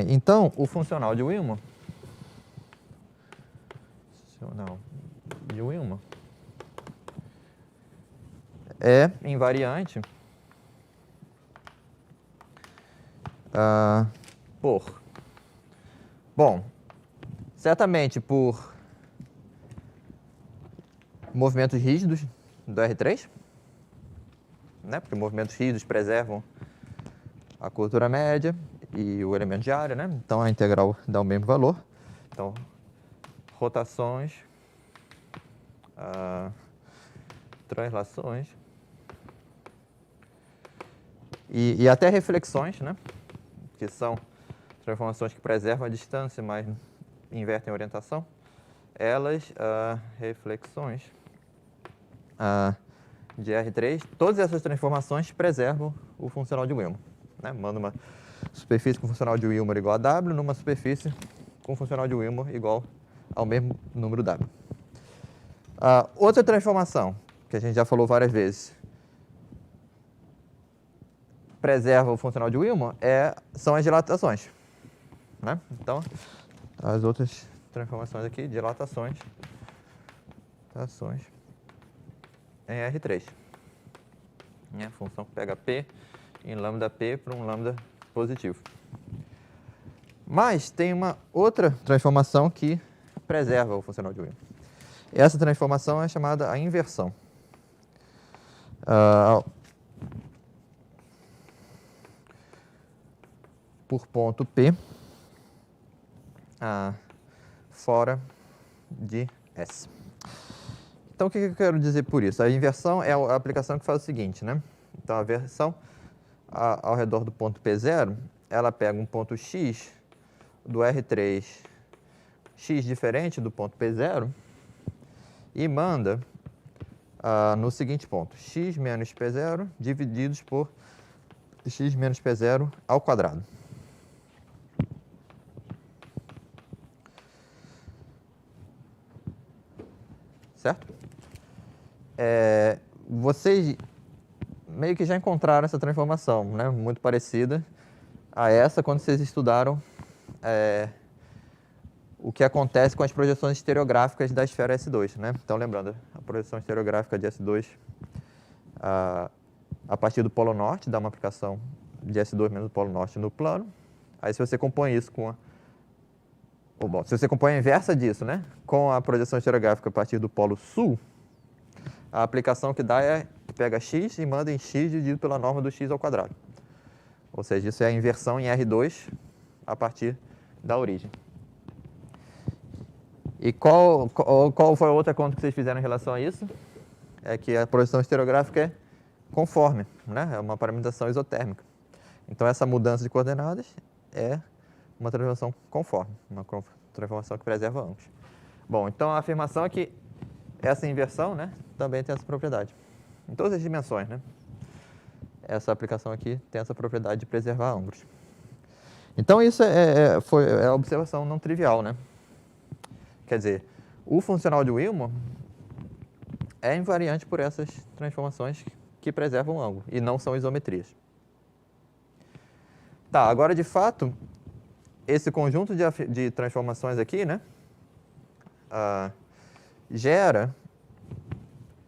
Então, o funcional de Willmore é invariante certamente por movimentos rígidos do R3, né? Porque movimentos rígidos preservam a curvatura média e o elemento de área, né? Então a integral dá o mesmo valor. Então, rotações, translações e até reflexões, né? Que são transformações que preservam a distância, mas invertem a orientação. Elas, reflexões de R3, todas essas transformações preservam o funcional de Willmore, né? Manda uma superfície com funcional de Willmore igual a W numa superfície com funcional de Willmore igual ao mesmo número W. Outra transformação, que a gente já falou várias vezes, preserva o funcional de Willmore, são as dilatações, né? Então, as outras transformações aqui, dilatações, em R3. A função que pega P em lambda-P para um lambda positivo. Mas tem uma outra transformação que preserva o funcional de Willmore. Essa transformação é chamada a inversão. Por ponto P fora de S. Então, o que eu quero dizer por isso? A inversão é a aplicação que faz o seguinte, né? Então, a versão ao redor do ponto P0, ela pega um ponto X do R3, X diferente do ponto P0, e manda no seguinte ponto, X menos P0 divididos por X menos P0 ao quadrado. Certo? Vocês meio que já encontraram essa transformação, né? Muito parecida a essa quando vocês estudaram o que acontece com as projeções estereográficas da esfera S2, né? Então, lembrando, a projeção estereográfica de S2 a partir do polo norte dá uma aplicação de S2 menos o polo norte no plano. Aí, se você compõe isso com se você compõe a inversa disso, né? Com a projeção estereográfica a partir do polo sul, a aplicação que dá pega x e manda em x dividido pela norma do x ao quadrado. Ou seja, isso é a inversão em R2 a partir da origem. E qual foi a outra conta que vocês fizeram em relação a isso? É que a projeção estereográfica é conforme, né? É uma parametrização isotérmica. Então, essa mudança de coordenadas é uma transformação conforme, uma transformação que preserva ângulos. Bom, então a afirmação é que essa inversão, né, também tem essa propriedade. Em todas as dimensões, né? Essa aplicação aqui tem essa propriedade de preservar ângulos. Então, isso é a observação não trivial, né? Quer dizer, o funcional de Willmore é invariante por essas transformações que preservam o ângulo e não são isometrias. Tá, agora de fato, esse conjunto de transformações aqui, né? gera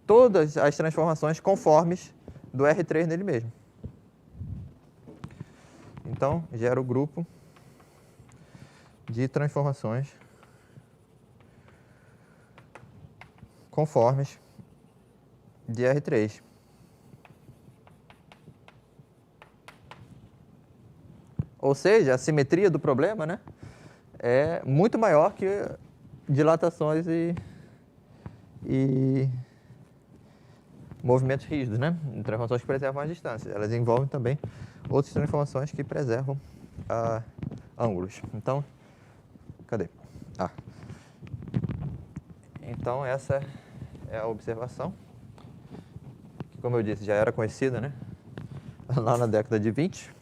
todas as transformações conformes do R3 nele mesmo. Então, gera o grupo de transformações conformes de R3. Ou seja, a simetria do problema, né, é muito maior que dilatações e movimentos rígidos, né? Transformações que preservam as distâncias. Elas envolvem também outras transformações que preservam ângulos. Então, cadê? Então, essa é a observação, que, como eu disse, já era conhecida, né? Lá na década de 20.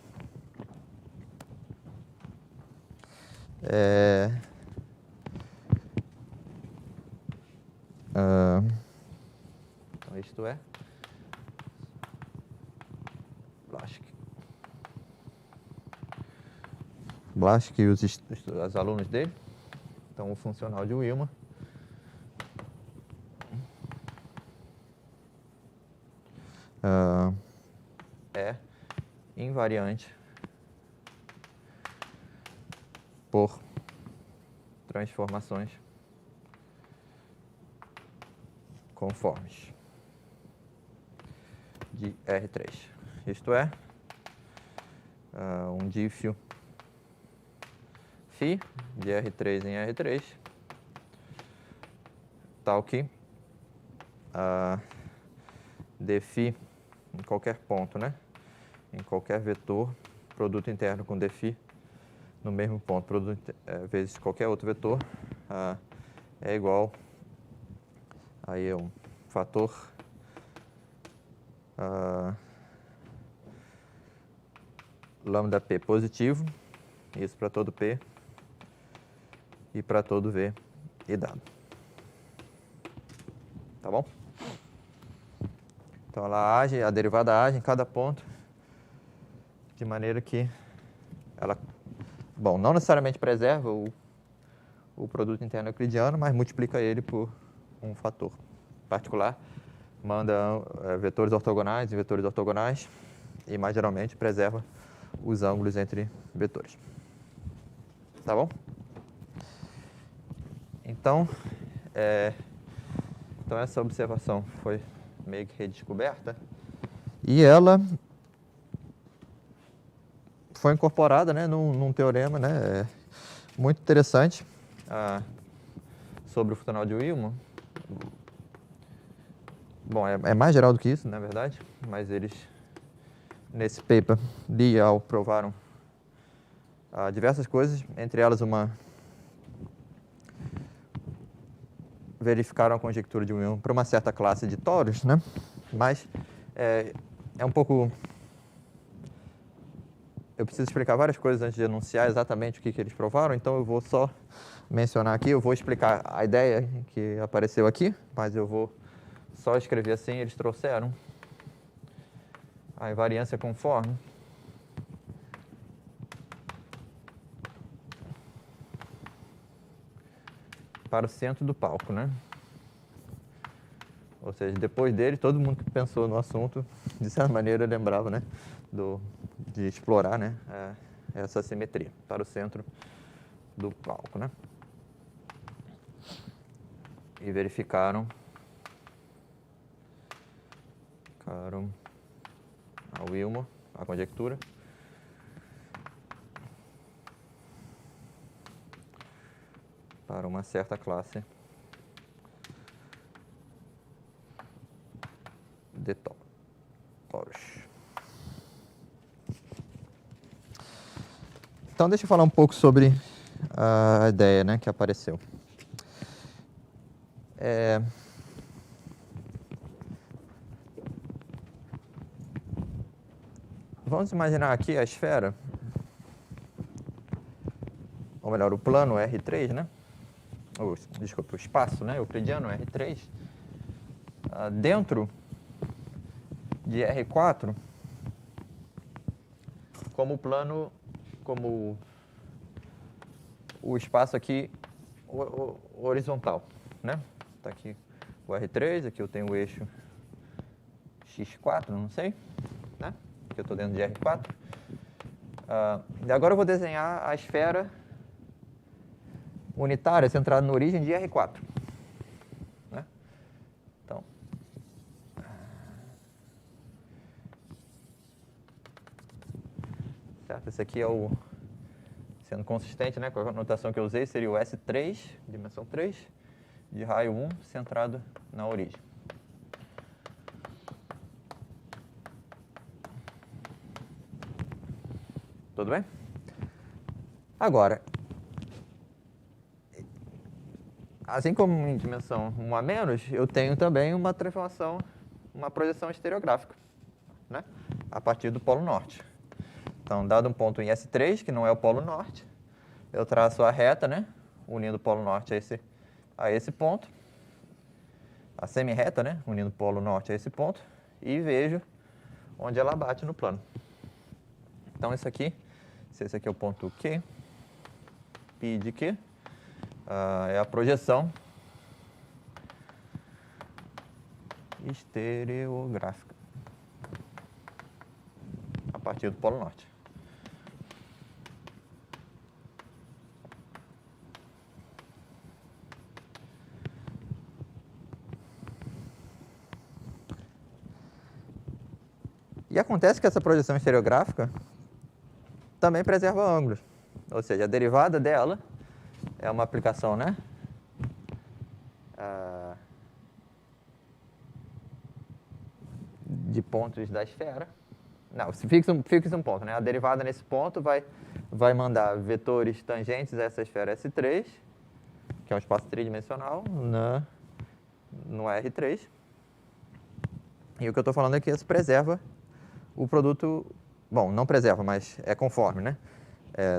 Então, isto é Blaschke e os alunos dele. Então, o funcional de Willman é invariante por transformações conformes de R3. Isto é, um dífio φ de R3 em R3, tal que dφ em qualquer ponto, né? Em qualquer vetor, produto interno com dφ no mesmo ponto, produto vezes qualquer outro vetor, é igual aí é um fator lambda p positivo, isso para todo p e para todo v e dado. Tá bom? Então ela age, a derivada age em cada ponto de maneira que ela, bom, não necessariamente preserva o produto interno euclidiano, mas multiplica ele por um fator particular, manda vetores ortogonais e vetores ortogonais e, mais geralmente, preserva os ângulos entre vetores. Tá bom? Então, essa observação foi meio que redescoberta e ela foi incorporada, né, num teorema, né, muito interessante sobre o funcional de Willman. Bom, é mais geral do que isso, na verdade, mas eles, nesse paper, Li e al. Provaram diversas coisas, entre elas verificaram a conjectura de Willman para uma certa classe de toros, né? Mas é um pouco... Eu preciso explicar várias coisas antes de anunciar exatamente o que eles provaram, então eu vou só mencionar aqui, eu vou explicar a ideia que apareceu aqui, mas eu vou só escrever assim. Eles trouxeram a invariância conforme para o centro do palco, né? Ou seja, depois dele, todo mundo que pensou no assunto, de certa maneira, lembrava, né, de explorar, né, essa simetria para o centro do palco, né? E verificaram a Willman, a conjectura, para uma certa classe de toros. Então, deixa eu falar um pouco sobre a ideia, né, que apareceu. Vamos imaginar aqui a esfera, ou melhor, o plano R3, né? Desculpa, o espaço, né, euclidiano R3, dentro de R4, como plano, como o espaço aqui horizontal, né? Está aqui o R3, aqui eu tenho o eixo X4, não sei, né? Aqui eu estou dentro de R4. E agora eu vou desenhar a esfera unitária centrada na origem de R4. Né? Então, certo? Esse aqui é o, sendo consistente, né, com a notação que eu usei, seria o S3, dimensão 3, de raio 1, centrado na origem. Tudo bem? Agora, assim como em dimensão 1 a menos, eu tenho também uma transformação, uma projeção estereográfica, né? A partir do polo norte. Então, dado um ponto em S3, que não é o polo norte, eu traço a reta, né? Unindo o polo norte a esse ponto, a semi-reta, né? Unindo o polo norte a esse ponto, e vejo onde ela bate no plano. Então, isso aqui, se esse aqui é o ponto Q, Pi de Q, é a projeção estereográfica a partir do polo norte. E acontece que essa projeção estereográfica também preserva ângulos, ou seja, a derivada dela é uma aplicação, né? De pontos da esfera. Não, se fixa um ponto, né? A derivada nesse ponto vai mandar vetores tangentes a essa esfera S3, que é um espaço tridimensional, no R3. E o que eu estou falando aqui é que preserva o produto. Bom, não preserva, mas é conforme, né?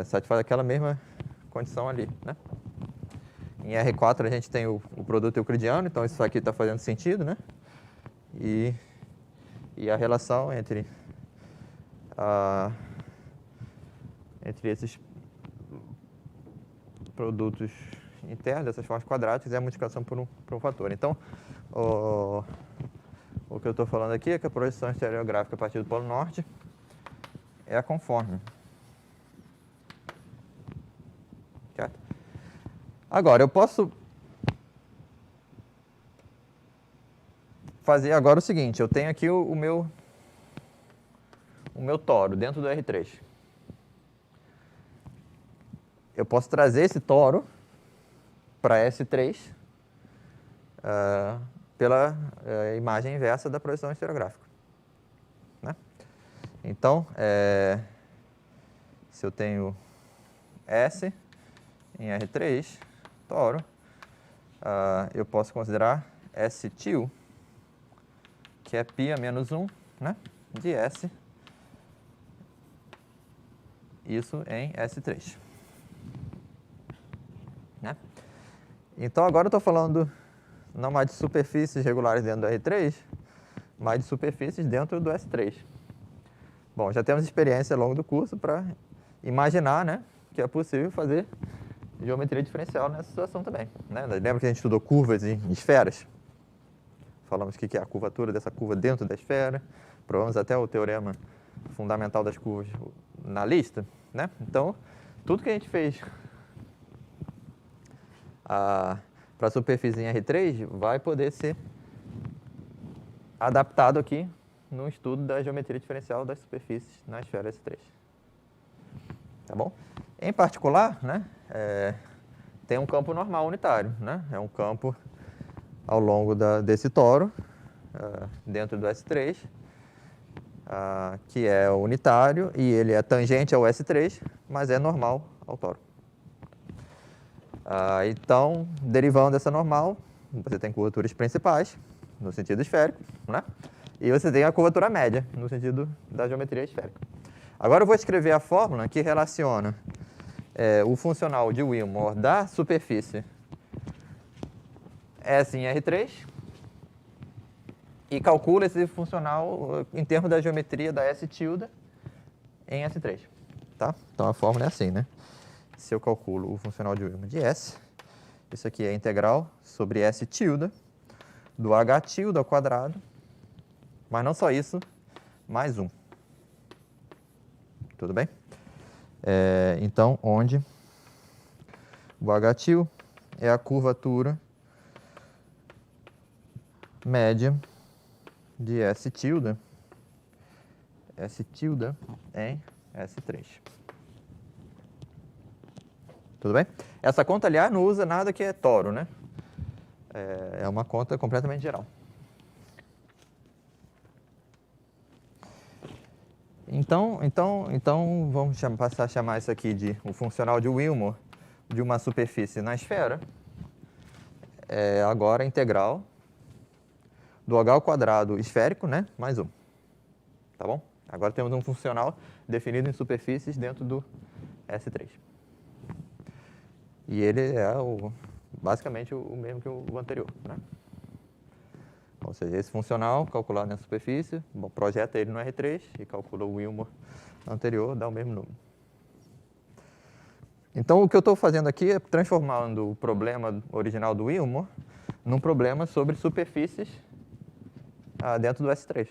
Satisfaz aquela mesma condição ali, né? Em R4 a gente tem o produto euclidiano, então isso aqui está fazendo sentido, né? E a relação entre esses produtos internos, dessas formas quadráticas, é a multiplicação por um fator. Então, o que eu estou falando aqui é que a projeção estereográfica a partir do polo norte é a conforme. Certo? Agora, eu posso fazer agora o seguinte, eu tenho aqui o meu toro dentro do R3. Eu posso trazer esse toro para S3 pela imagem inversa da projeção estereográfica. Né? Então, se eu tenho S em R3, toro, eu posso considerar S til, que é π a menos 1, né, de S, isso em S3. Né? Então, agora eu estou falando não mais de superfícies regulares dentro do R3, mas de superfícies dentro do S3. Bom, já temos experiência ao longo do curso para imaginar, né, que é possível fazer geometria diferencial nessa situação também. Né? Lembra que a gente estudou curvas em esferas? Falamos o que é a curvatura dessa curva dentro da esfera, provamos até o teorema fundamental das curvas na lista. Né? Então, tudo que a gente fez para a superfície em R3 vai poder ser adaptado aqui no estudo da geometria diferencial das superfícies na esfera S3. Tá bom? Em particular, né, tem um campo normal unitário, né? É um campo ao longo desse toro, dentro do S3, que é unitário e ele é tangente ao S3, mas é normal ao toro. Então, derivando dessa normal, você tem curvaturas principais, no sentido esférico, né? E você tem a curvatura média, no sentido da geometria esférica. Agora eu vou escrever a fórmula que relaciona o funcional de Willmore da superfície S em R3 e calcula esse funcional em termos da geometria da S tilde em S3. Tá? Então a fórmula é assim, né? Se eu calculo o funcional de Willmore de S, Isso aqui é a integral sobre S tilde do H tilde ao quadrado, mas não só isso, mais 1. Tudo bem? Então, onde o H tilde é a curvatura média de S tilde em S3. Tudo bem? Essa conta, aliás, não usa nada que é toro, né? É uma conta completamente geral. Então vamos passar a chamar isso aqui de o funcional de Wilmore de uma superfície na esfera. Agora a integral do H ao quadrado esférico, né? Mais 1. Tá bom? Agora temos um funcional definido em superfícies dentro do S3. E ele é basicamente o mesmo que o anterior, né? Ou seja, esse funcional calculado na superfície, projeta ele no R3 e calcula o Wilmore anterior, dá o mesmo número. Então, o que eu estou fazendo aqui é transformando o problema original do Wilmore num problema sobre superfícies dentro do S3.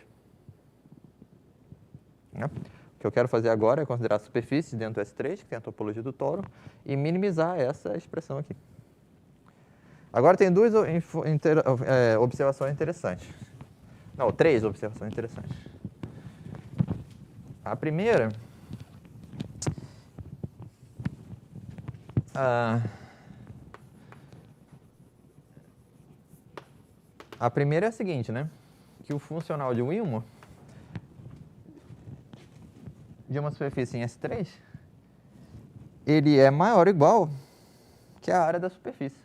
Né? O que eu quero fazer agora é considerar superfícies dentro do S3, que tem a topologia do toro, e minimizar essa expressão aqui. Agora tem duas observações interessantes. Não, 3 observações interessantes. A primeira... A primeira é a seguinte, né? Que o funcional de Wilmore de uma superfície em S3, ele é maior ou igual que a área da superfície.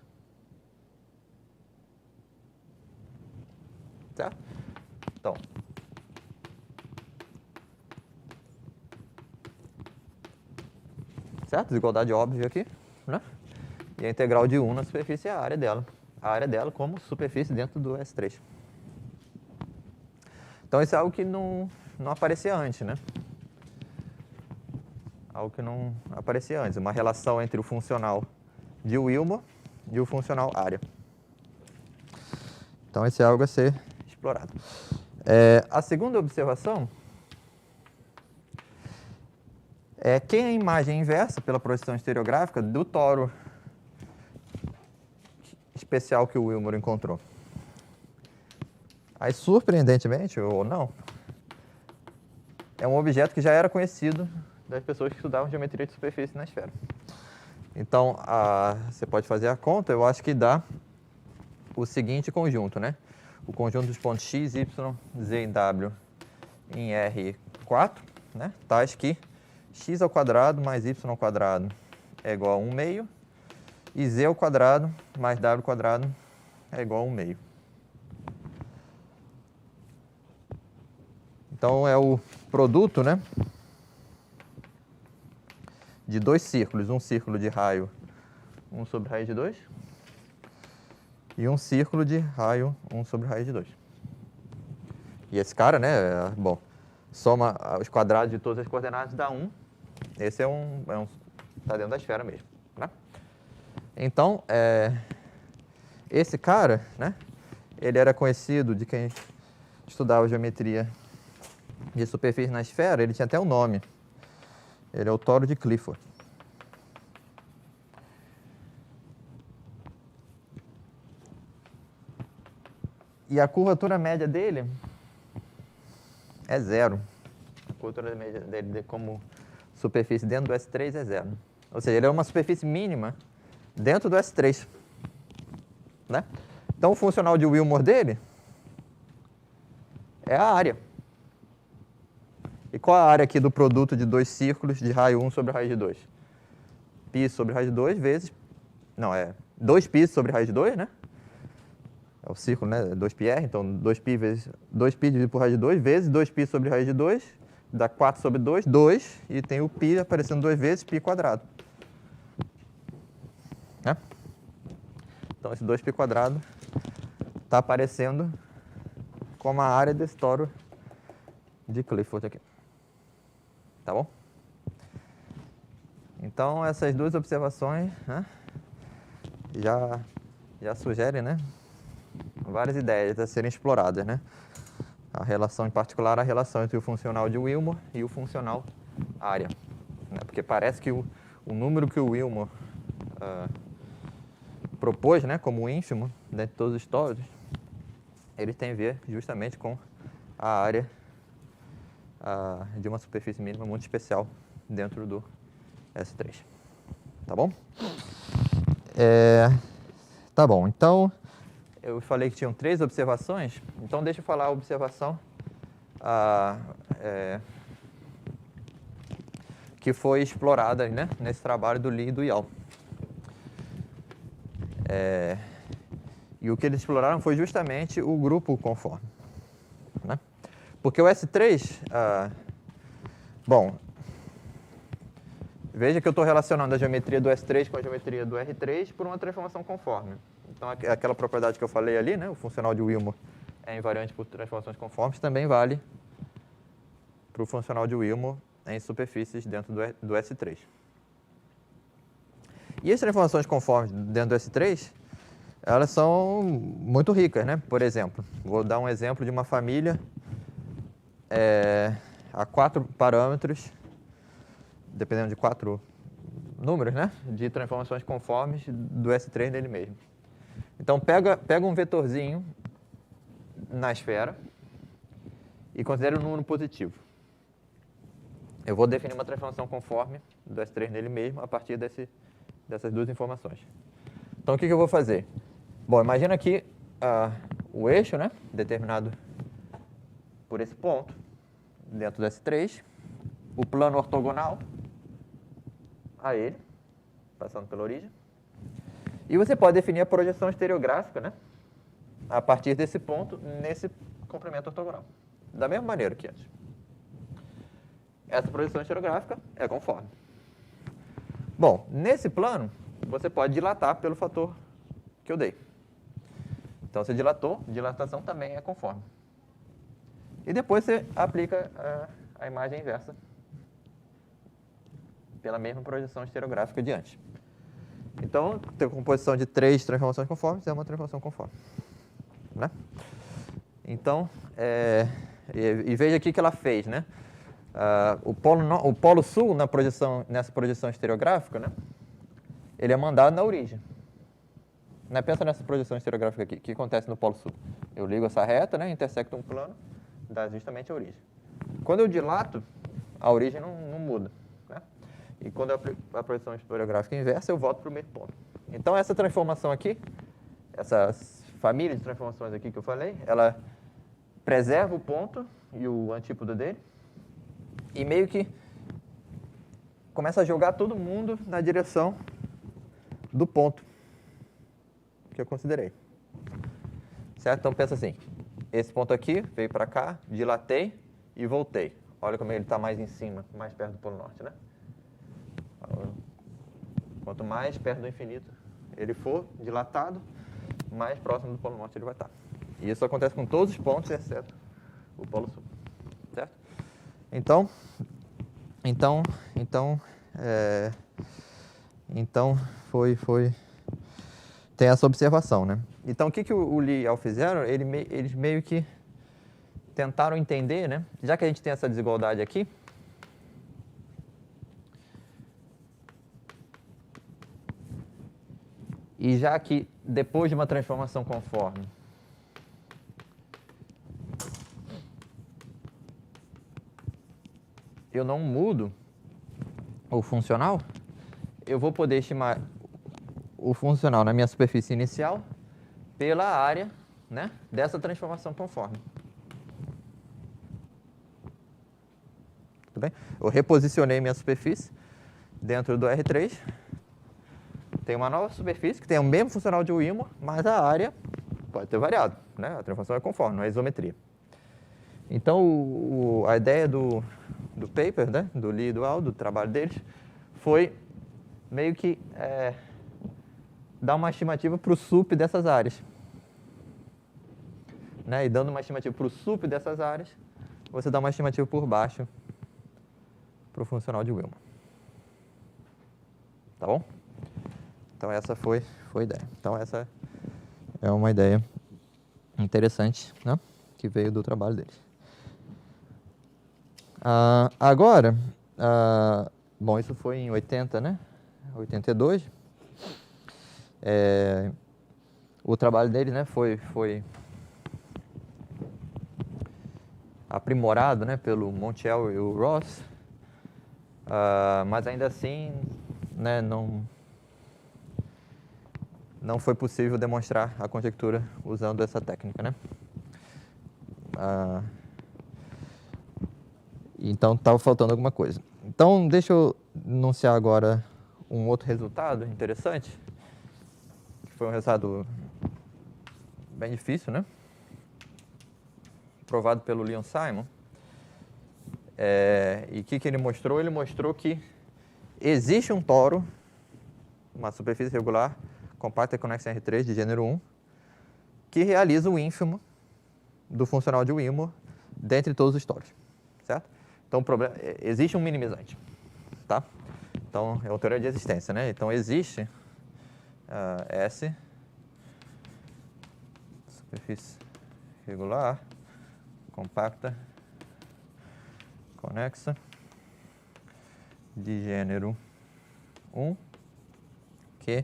Certo? Então, certo? Desigualdade óbvia aqui, né? E a integral de 1 na superfície é a área dela. A área dela como superfície dentro do S3. Então, isso é algo que não aparecia antes, né? Algo que não aparecia antes. Uma relação entre o funcional de Wilmore e o funcional área. Então, esse é algo a ser explorado. A segunda observação é que a imagem inversa pela projeção estereográfica do toro especial que o Wilmore encontrou. Aí, surpreendentemente, ou não, é um objeto que já era conhecido das pessoas que estudavam geometria de superfície na esfera. Então, você pode fazer a conta, eu acho que dá o seguinte conjunto, né? O conjunto dos pontos x, y, z e w em R4, né? Tais que x ao quadrado mais y ao quadrado é igual a 1 meio e z ao quadrado mais w ao quadrado é igual a 1 meio. Então, é o produto, né, de dois círculos, um círculo de raio 1 sobre raiz de 2 e um círculo de raio 1 sobre raiz de 2. E esse cara, né, soma os quadrados de todas as coordenadas dá 1. Esse está dentro da esfera mesmo, né? Então, esse cara, né, ele era conhecido de quem estudava geometria de superfície na esfera, ele tinha até um nome. Ele é o toro de Clifford. E a curvatura média dele é 0. A curvatura média dele como superfície dentro do S3 é 0. Ou seja, ele é uma superfície mínima dentro do S3. Né? Então, o funcional de Wilmore dele é a área. E qual a área aqui do produto de dois círculos de raio 1 sobre raiz de 2? Π sobre raiz de 2 vezes... Não, 2π sobre raiz de 2, né? É o círculo, né? 2πr, então 2π vezes 2π dividido por raiz de 2 vezes 2π sobre raiz de 2, dá 4 sobre 2, 2, e tem o π aparecendo 2 vezes, π quadrado. Né? Então, esse 2π quadrado está aparecendo como a área desse toro de Clifford aqui. Tá bom? Então, essas duas observações, né, já sugere, né, várias ideias a serem exploradas, né? A relação, em particular, a relação entre o funcional de Willmore e o funcional área, né? Porque parece que o número que o Willmore propôs, né, como ínfimo, dentre todos os históricos, ele tem a ver justamente com a área de uma superfície mínima muito especial dentro do S3. Tá bom? Tá bom, então eu falei que tinham 3 observações, então deixa eu falar a observação que foi explorada, né, nesse trabalho do Lee e do Yao. E o que eles exploraram foi justamente o grupo conforme, né? Porque o S3, bom, veja que eu estou relacionando a geometria do S3 com a geometria do R3 por uma transformação conforme. Então, aquela propriedade que eu falei ali, né, o funcional de Willmore é invariante por transformações conformes, também vale para o funcional de Willmore em superfícies dentro do S3. E as transformações conformes dentro do S3, elas são muito ricas, né? Por exemplo, vou dar um exemplo de uma família a 4 parâmetros, dependendo de 4 números, né, de transformações conformes do S3 nele mesmo. Então, pega um vetorzinho na esfera e considere um número positivo. Eu vou definir uma transformação conforme do S3 nele mesmo a partir dessas 2 informações. Então, o que eu vou fazer? Bom, imagina aqui o eixo, né, determinado por esse ponto, dentro do S3, o plano ortogonal a ele, passando pela origem. E você pode definir a projeção estereográfica, né, a partir desse ponto, nesse complemento ortogonal. Da mesma maneira que antes. Essa projeção estereográfica é conforme. Bom, nesse plano, você pode dilatar pelo fator que eu dei. Então, você dilatou, dilatação também é conforme. E depois você aplica a imagem inversa pela mesma projeção estereográfica de antes. Então, ter composição de 3 transformações conformes é uma transformação conforme, né? Então, e veja aqui que ela fez, né? O polo sul, nessa projeção estereográfica, né, ele é mandado na origem. Né? Pensa nessa projeção estereográfica aqui. O que acontece no polo sul? Eu ligo essa reta, né, intersecto um plano, dá justamente a origem. Quando eu dilato, a origem não muda. Né? E quando eu aplico a projeção estereográfica inversa, eu volto para o mesmo ponto. Então, essa transformação aqui, essa família de transformações aqui que eu falei, ela preserva o ponto e o antípodo dele, e meio que começa a jogar todo mundo na direção do ponto que eu considerei. Certo? Então, pensa assim, esse ponto aqui veio para cá, dilatei e voltei. Olha como ele está mais em cima, mais perto do Polo Norte, né? Quanto mais perto do infinito ele for dilatado, mais próximo do Polo Norte ele vai estar. E isso acontece com todos os pontos, exceto o Polo Sul. Certo? Então tem essa observação, né? Então, o que o Lee e Al fizeram? Eles meio que tentaram entender, né? Já que a gente tem essa desigualdade aqui, e já que depois de uma transformação conforme, eu não mudo o funcional, eu vou poder estimar o funcional na minha superfície inicial pela área, né, dessa transformação conforme. Tudo bem? Eu reposicionei minha superfície dentro do R3. Tem uma nova superfície que tem o mesmo funcional de Willmore, mas a área pode ter variado, né? A transformação é conforme, não é isometria. Então, a ideia do paper, né, do Lee e do Al, do trabalho deles, foi meio que dar uma estimativa para o sup dessas áreas. Né? E dando uma estimativa para o sup dessas áreas, você dá uma estimativa por baixo para o funcional de Willmore. Tá bom? Então, Então essa foi a ideia. Então essa é uma ideia interessante, né? Que veio do trabalho deles. Agora, bom, isso foi em 80, né? 82. O trabalho dele, né, foi aprimorado, né, pelo Montiel e o Ross, mas ainda assim, né, não foi possível demonstrar a conjectura usando essa técnica, né? Então estava faltando alguma coisa. Então deixa eu enunciar agora um outro resultado interessante, que foi um resultado bem difícil, né? Provado pelo Leon Simon. E o que ele mostrou? Ele mostrou que existe um toro, uma superfície regular, compacta convexa R3 de gênero 1, que realiza o ínfimo do funcional de Wilmore dentre todos os toros, certo? Então, existe um minimizante, tá? Então, é o teorema de existência, né? Então, existe S, superfície regular, compacta, conexa, de gênero 1, que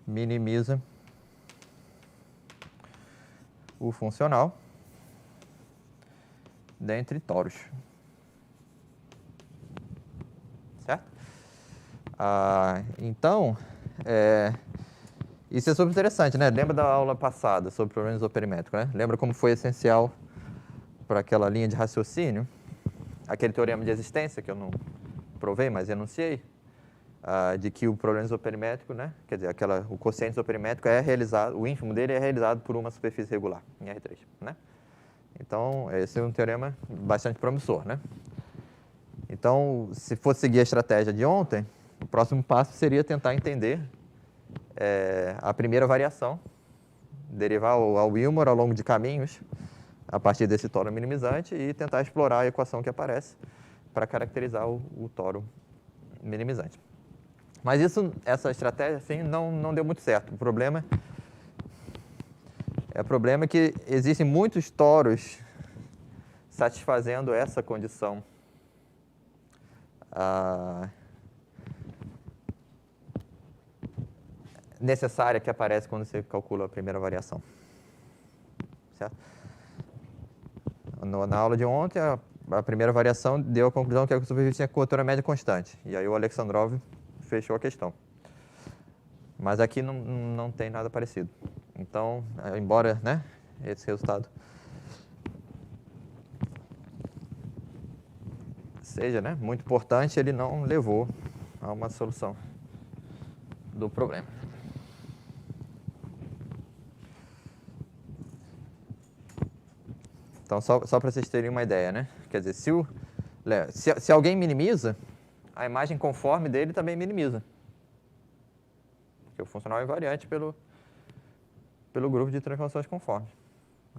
minimiza o funcional dentre toros. Certo? Então, isso é super interessante, né? Lembra da aula passada sobre problemas isoperimétricos, né? Lembra como foi essencial para aquela linha de raciocínio? Aquele teorema de existência que eu não provei, mas enunciei, de que o problema isoperimétrico, né? Quer dizer, o quociente isoperimétrico é realizado, o ínfimo dele é realizado por uma superfície regular, em R3, né? Então, esse é um teorema bastante promissor, né? Então, se fosse seguir a estratégia de ontem, o próximo passo seria tentar entender a primeira variação, derivar o Wilmore ao longo de caminhos, a partir desse toro minimizante, e tentar explorar a equação que aparece para caracterizar o toro minimizante. Mas essa estratégia assim, não deu muito certo. O problema é que existem muitos toros satisfazendo essa condição necessária que aparece quando você calcula a primeira variação. Certo? Na aula de ontem, a primeira variação deu a conclusão que a superfície tinha cobertura média constante. E aí o Alexandrov fechou a questão. Mas aqui não tem nada parecido. Então, embora, né, esse resultado seja, né, muito importante, ele não levou a uma solução do problema. Então, só para vocês terem uma ideia, né? Quer dizer, se alguém minimiza, a imagem conforme dele também minimiza. Porque o funcional é invariante pelo grupo de transformações conformes.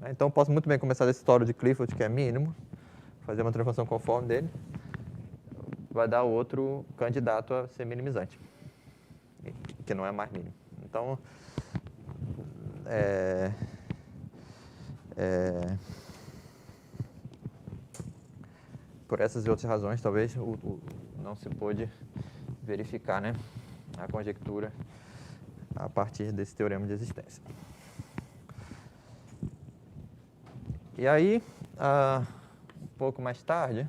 Então, eu posso muito bem começar desse toro de Clifford, que é mínimo, fazer uma transformação conforme dele, vai dar outro candidato a ser minimizante, que não é mais mínimo. Então, por essas e outras razões, talvez não se pôde verificar, né, a conjectura a partir desse teorema de existência. E aí, um pouco mais tarde,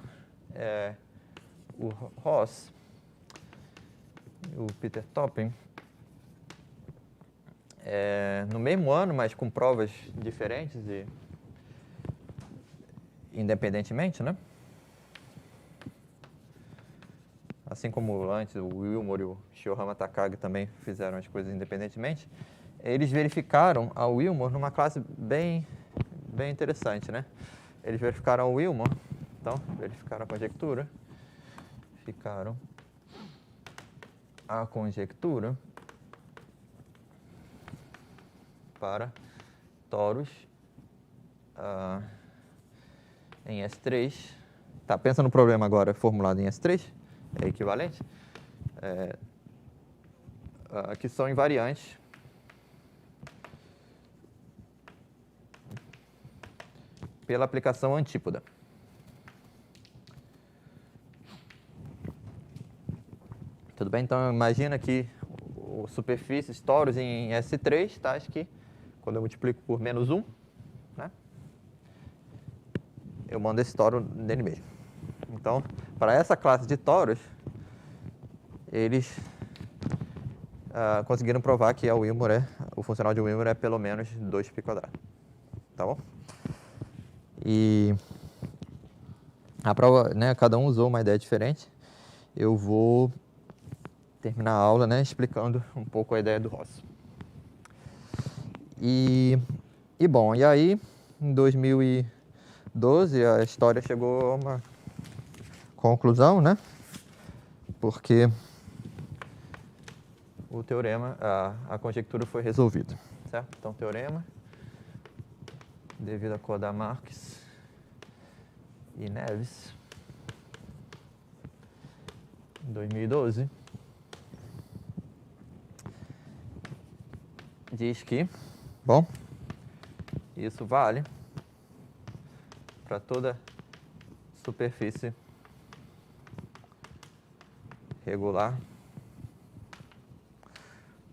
o Ross e o Peter Topping, no mesmo ano, mas com provas diferentes e independentemente, né? Assim como antes o Wilmore e o Shiohama Takagi também fizeram as coisas independentemente, eles verificaram a Wilmore numa classe bem interessante, né? Eles verificaram o Wilmore, então, verificaram a conjectura, verificaram a conjectura para toros em S3. Tá, pensa no problema agora formulado em S3, é equivalente. que são invariantes pela aplicação antípoda. Tudo bem? Então, imagina que superfícies, toros em S3, tais que, quando eu multiplico por menos 1, né, eu mando esse toro nele mesmo. Então, para essa classe de toros, eles conseguiram provar que o funcional de Wilmore é pelo menos 2π². Tá bom? E a prova, né, cada um usou uma ideia diferente. Eu vou terminar a aula, né, explicando um pouco a ideia do Ross. E bom, e aí, em 2012, a história chegou a uma conclusão, né? Porque o teorema, a conjectura foi resolvida, certo? Então, teorema, devido a Kodar-Marx e Neves, em 2012, diz que, bom, isso vale para toda superfície regular,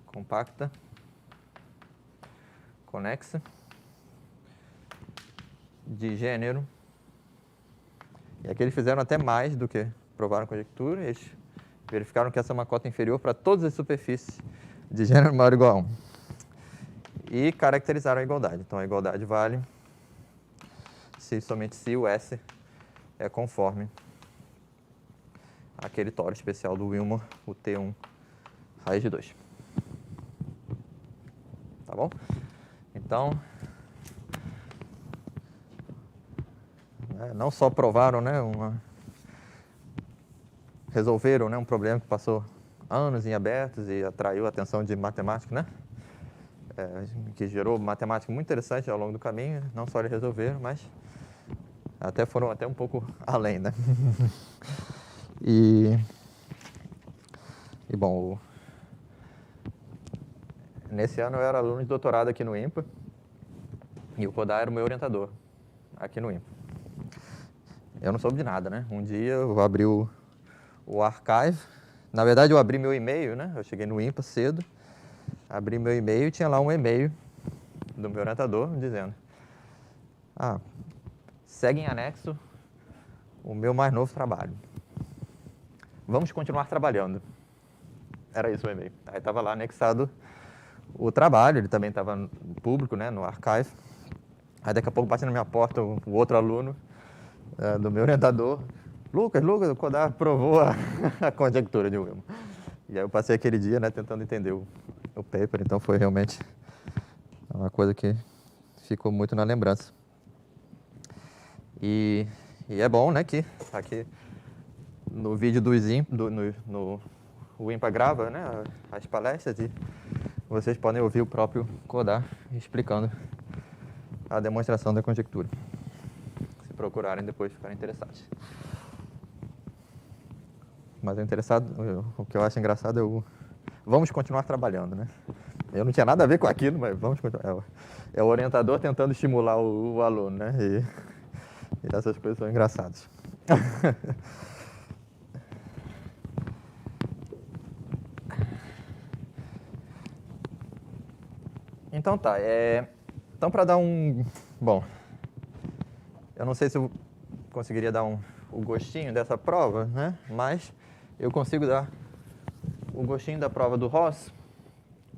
compacta, conexa, de gênero. E aqui eles fizeram até mais do que provaram a conjectura. Eles verificaram que essa é uma cota inferior para todas as superfícies de gênero maior ou igual a 1. E caracterizaram a igualdade. Então, a igualdade vale somente se o S é conforme aquele toro especial do Wilmore, o T1 raiz de 2. Tá bom? Então, não só provaram, né, resolveram, né, um problema que passou anos em abertos e atraiu a atenção de matemáticos, né? Que gerou matemática muito interessante ao longo do caminho. Não só eles resolveram, mas foram até um pouco além, né? E bom, nesse ano eu era aluno de doutorado aqui no IMPA e o Kodar era o meu orientador aqui no IMPA. Eu não soube de nada, né? Um dia eu abri o archive. Na verdade, eu abri meu e-mail, né? Eu cheguei no IMPA cedo, abri meu e-mail e tinha lá um e-mail do meu orientador dizendo: segue em anexo o meu mais novo trabalho. Vamos continuar trabalhando. Era isso o e-mail. Aí estava lá anexado o trabalho, ele também estava público, né, no archive. Aí daqui a pouco bate na minha porta o outro aluno do meu orientador: Lucas, o Kodar provou a conjectura de Wilmore. E aí eu passei aquele dia, né, tentando entender o paper. Então foi realmente uma coisa que ficou muito na lembrança. E é bom, né, que aqui no vídeo o IMPA grava, né, as palestras, e vocês podem ouvir o próprio Kodar explicando a demonstração da conjectura, se procurarem depois ficarem interessados. Mas o que eu acho engraçado é vamos continuar trabalhando, né? Eu não tinha nada a ver com aquilo, mas vamos continuar. É o orientador tentando estimular o aluno, né? E essas coisas são engraçadas. Então tá, então para dar bom, eu não sei se eu conseguiria dar o gostinho dessa prova, né? Mas eu consigo dar o gostinho da prova do Ross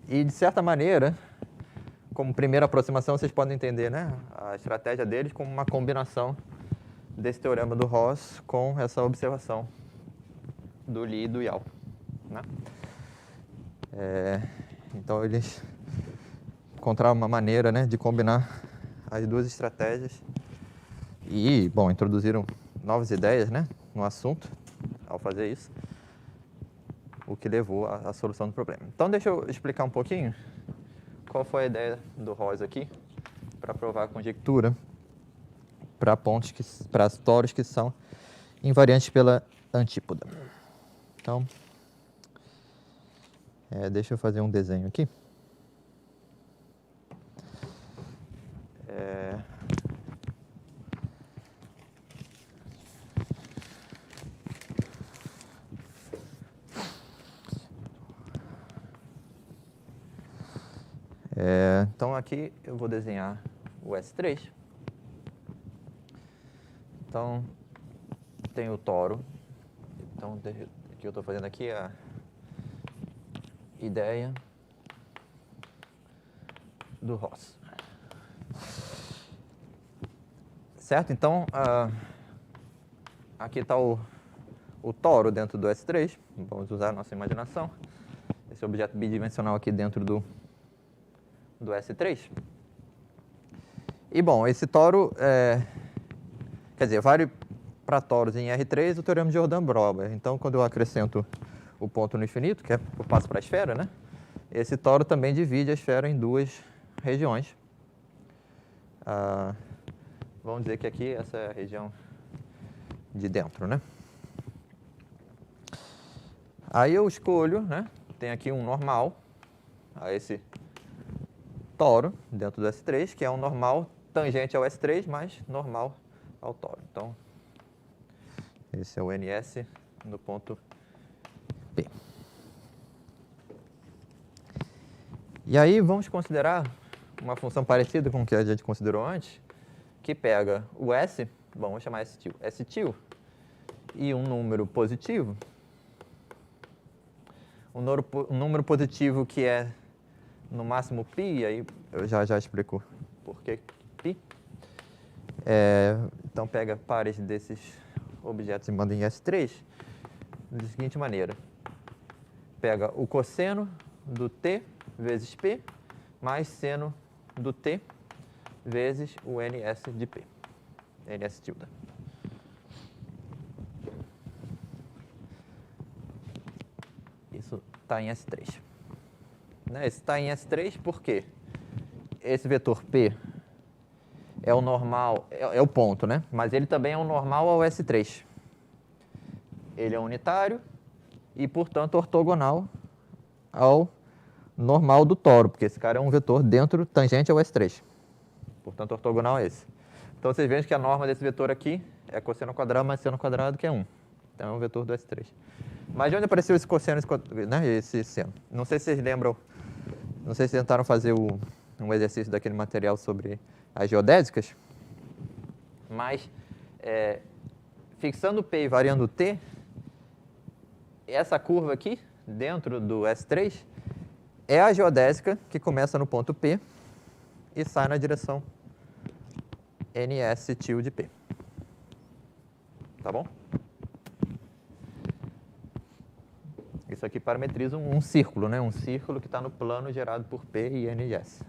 e, de certa maneira, como primeira aproximação, vocês podem entender, né, a estratégia deles como uma combinação desse teorema do Ross com essa observação do Lie e do Yau, né? Então, eles encontraram uma maneira, né, de combinar as duas estratégias e, bom, introduziram novas ideias, né, no assunto ao fazer isso, o que levou à solução do problema. Então, deixa eu explicar um pouquinho qual foi a ideia do Ross aqui para provar a conjectura para toros que são invariantes pela antípoda. Então, Deixa eu fazer um desenho aqui. Então aqui eu vou desenhar o S3. Então tem o toro. Então o que eu estou fazendo aqui é a ideia do Ross. Certo? Então aqui está o toro dentro do S3. Vamos usar a nossa imaginação. Esse objeto bidimensional aqui dentro do S3. E bom, esse toro, quer dizer, vale para toros em R3 o teorema de Jordan-Brober. Então, quando eu acrescento o ponto no infinito, que eu passo para a esfera, né? Esse toro também divide a esfera em duas regiões. Vamos dizer que aqui essa é a região de dentro, né? Aí eu escolho, né? Tem aqui um normal a esse toro dentro do S3, que é um normal tangente ao S3, mas normal ao toro. Então, esse é o NS no ponto P. E aí vamos considerar uma função parecida com o que a gente considerou antes, que pega o S, bom, vamos chamar S til, e um número positivo. Um número positivo que é no máximo π, e aí eu já explico por que π. Então pega pares desses objetos e manda em S3 da seguinte maneira. Pega o cosseno do t vezes p mais seno do t vezes o ns de p. ns tilde. Isso está em S3. Esse está em S3 porque esse vetor P é o normal, é o ponto, né? Mas ele também é um normal ao S3. Ele é unitário e, portanto, ortogonal ao normal do toro, porque esse cara é um vetor dentro, tangente ao S3. Portanto, ortogonal a esse. Então, vocês veem que a norma desse vetor aqui é cosseno ao quadrado mais seno ao quadrado, que é 1. Então, é um vetor do S3. Mas de onde apareceu esse cosseno, esse seno? Não sei se vocês lembram, não sei se tentaram fazer um exercício daquele material sobre as geodésicas, mas fixando P e variando T, essa curva aqui, dentro do S3, é a geodésica que começa no ponto P e sai na direção NS tilde P. Tá bom? Isso aqui parametriza um círculo, né? Um círculo que está no plano gerado por P e NS.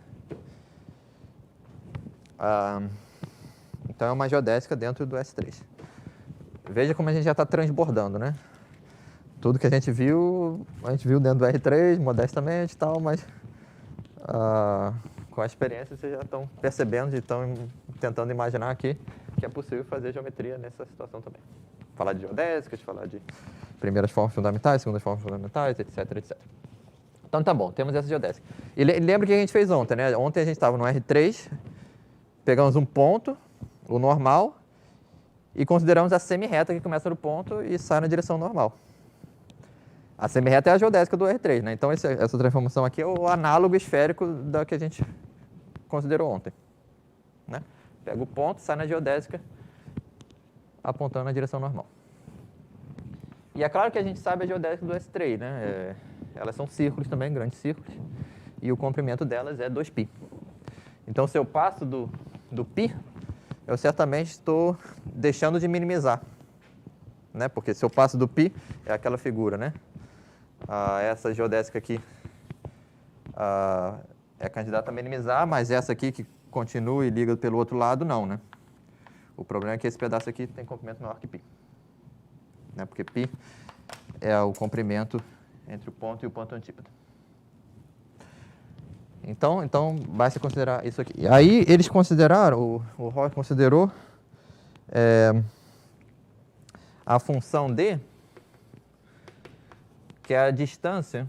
Então é uma geodésica dentro do S3. Veja como a gente já está transbordando, né? Tudo que a gente viu dentro do R3, modestamente e tal, mas com a experiência vocês já estão percebendo e estão tentando imaginar aqui que é possível fazer geometria nessa situação também. Falar de geodésicas, falar de primeiras formas fundamentais, segundas formas fundamentais, etc, etc. Então tá bom, temos essa geodésica. E lembra o que a gente fez ontem, né? Ontem a gente estava no R3, pegamos um ponto, o normal, e consideramos a semirreta que começa no ponto e sai na direção normal. A semirreta é a geodésica do R3, né? Então essa transformação aqui é o análogo esférico da que a gente considerou ontem, né? Pega o ponto, sai na geodésica, apontando na direção normal. E é claro que a gente sabe a geodésica do S3, né? Elas são círculos também, grandes círculos, e o comprimento delas é 2π. Então, se eu passo do π, eu certamente estou deixando de minimizar, né? Porque se eu passo do π, é aquela figura, né? Essa geodésica aqui é candidata a minimizar, mas essa aqui que continua e liga pelo outro lado, não, né? O problema é que esse pedaço aqui tem comprimento maior que π. Né? Porque π é o comprimento entre o ponto e o ponto antípoda. Então basta considerar isso aqui. E aí eles consideraram, o Ross considerou a função d, que é a distância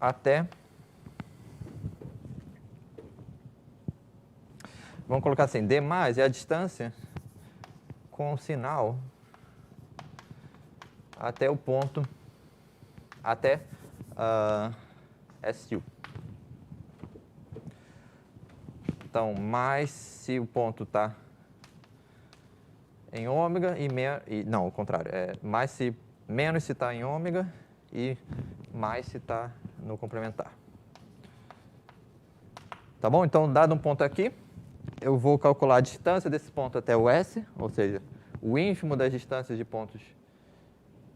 até... Vamos colocar assim, D mais é a distância com o sinal até o ponto, até SU. Então, mais se o ponto está em ômega e não, o contrário, menos se está em ômega e mais se está no complementar. Tá bom? Então, dado um ponto aqui, eu vou calcular a distância desse ponto até o S, ou seja, o ínfimo das distâncias de pontos